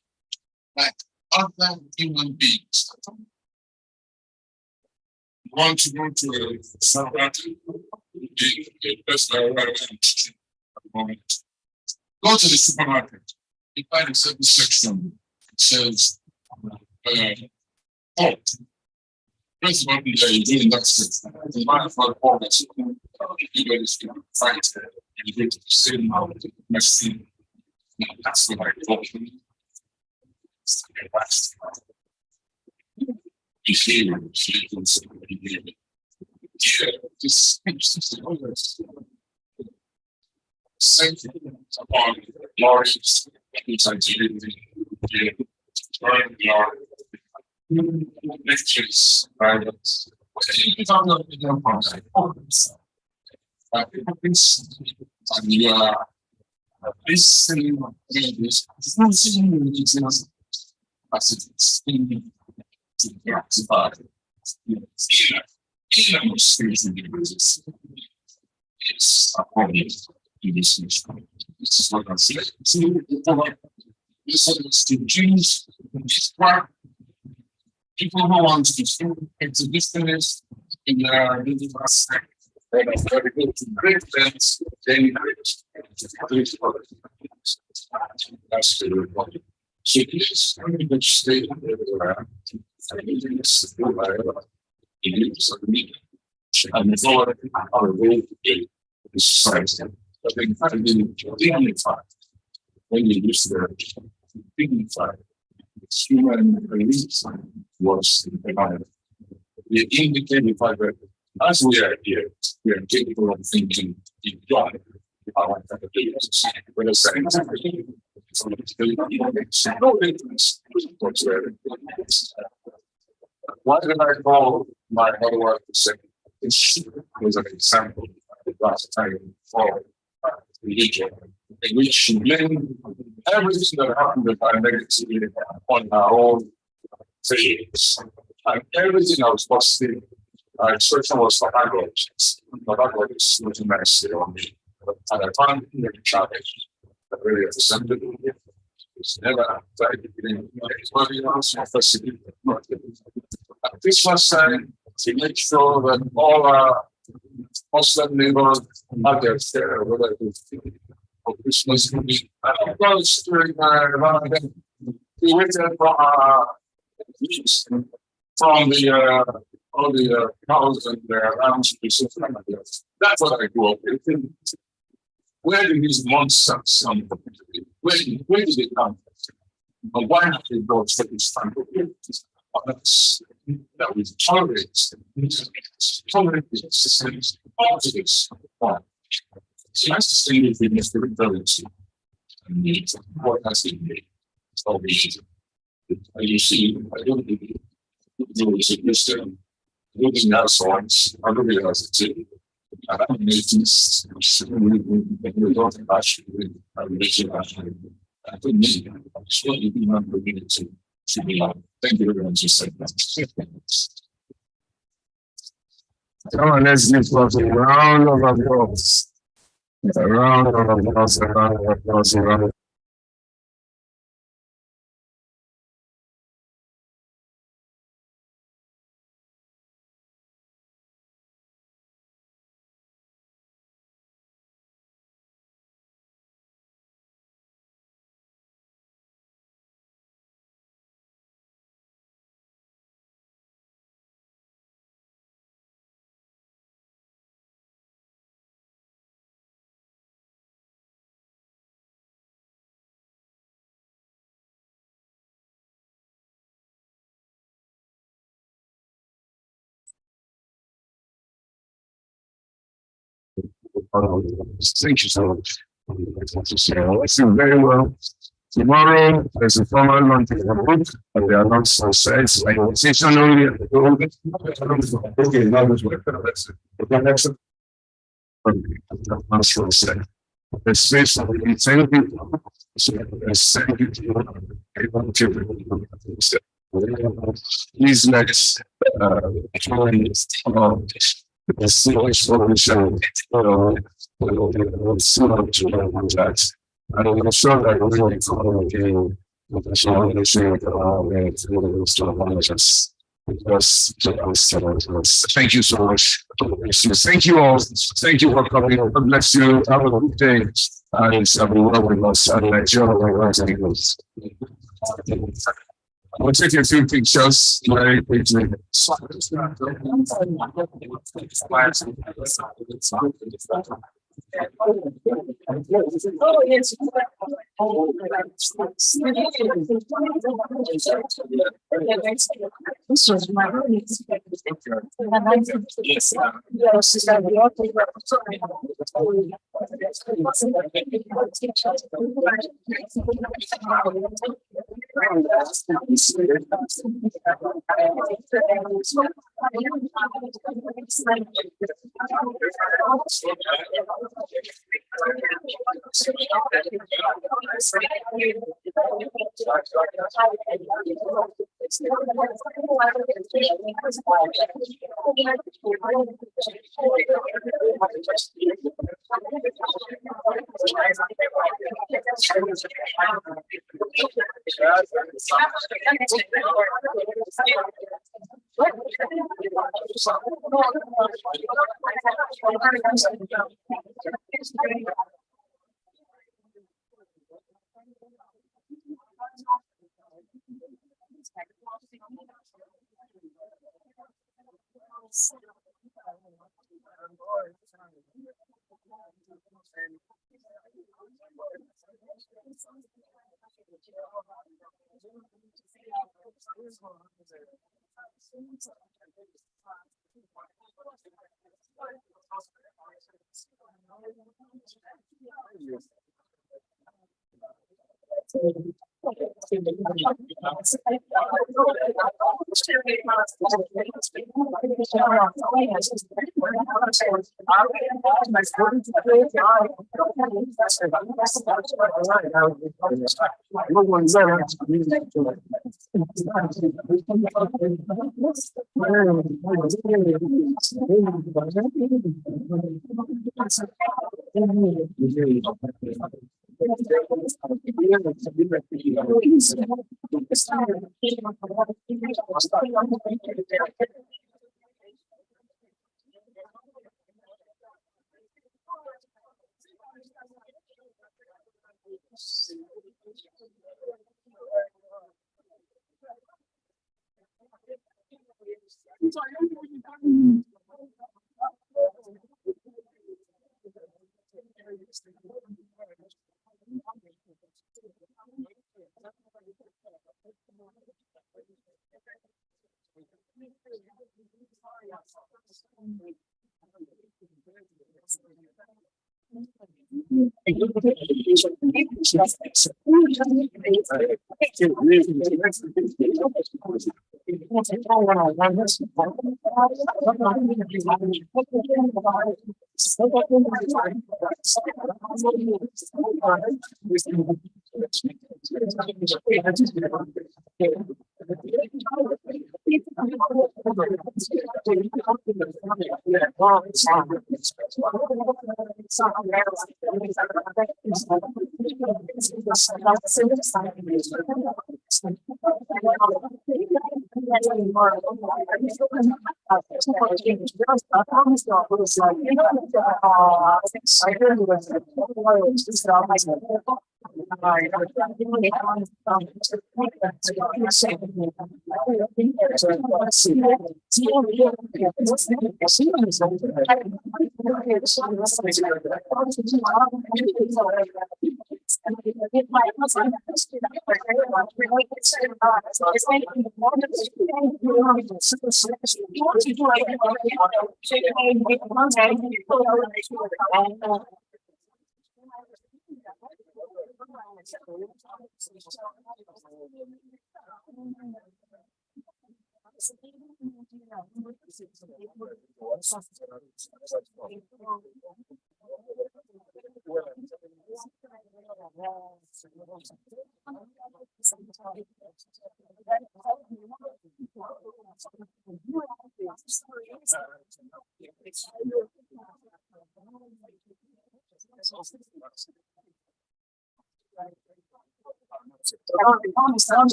A: like other human beings. You want to go to a supermarket, the best I went at the moment. Go to the supermarket, you find a certain section, it says pork. First of all, you're doing that section. The man for pork, everybody's going to fight it, and you go to the same machine. That's what I thought. Behavior. Yeah, this upon glorious lectures, violence. And you are listening as it is to gratify inner spiritual liberties. It's a problem in this mission. This is what I say. This is the Jews, this part, people who want to do exhibitionists in their religious aspect. They go to great lengths, then great politics. That's the report. So this which state and it's all our way to be society. But they kind of dignified when you use the dignified human release was divided. We indicated that as we are here, we are capable of thinking beyond our capabilities. When a scientific no difference whatsoever. Why did I call my other wife to say this was an example of last time for religion, in which she blamed everything that happened with her negatively on her own failings. And everything I was positive, her expression was for her God. But that God is looking nicely on me. And I found it very challenging. I really represented it. It's never tried to bring anybody else or facilitate. At this first time, to make sure that all our Muslim neighbors have their share, whether it is for Christmas, and of course, during Ramadan, we waited for our needs from the all the cows and the rams. That's what I grew up with. Where did these monsters come from? Where did they come from? And why have they brought this time? That we tolerate the systems of this. So that's the same with the spirituality. And what has been made. So you see, I don't think it's a Christian. I don't think that's songs. I don't realize it too. I don't know if this we don't actually religion actually. I don't need it. It's what you do not believe it to be on. Thank you very much. You said that. Come on, let's give us a round of applause. A round of applause, a round of applause, a round of Thank you so much. I feel very well. Tomorrow, there's a formal launch of the book, and the announcement says, my invitation only. Okay, now it's my that's it. Okay, next. The space for the thank you. Thank you. Please let's the serious solution, so much that. And I'm sure that we're going to communicate with the solution because thank you so much. Thank you all. Thank you for coming. God bless you. Have a good day. And it's a with us. And I'll take a few pictures very quickly. Oh, yes. This was my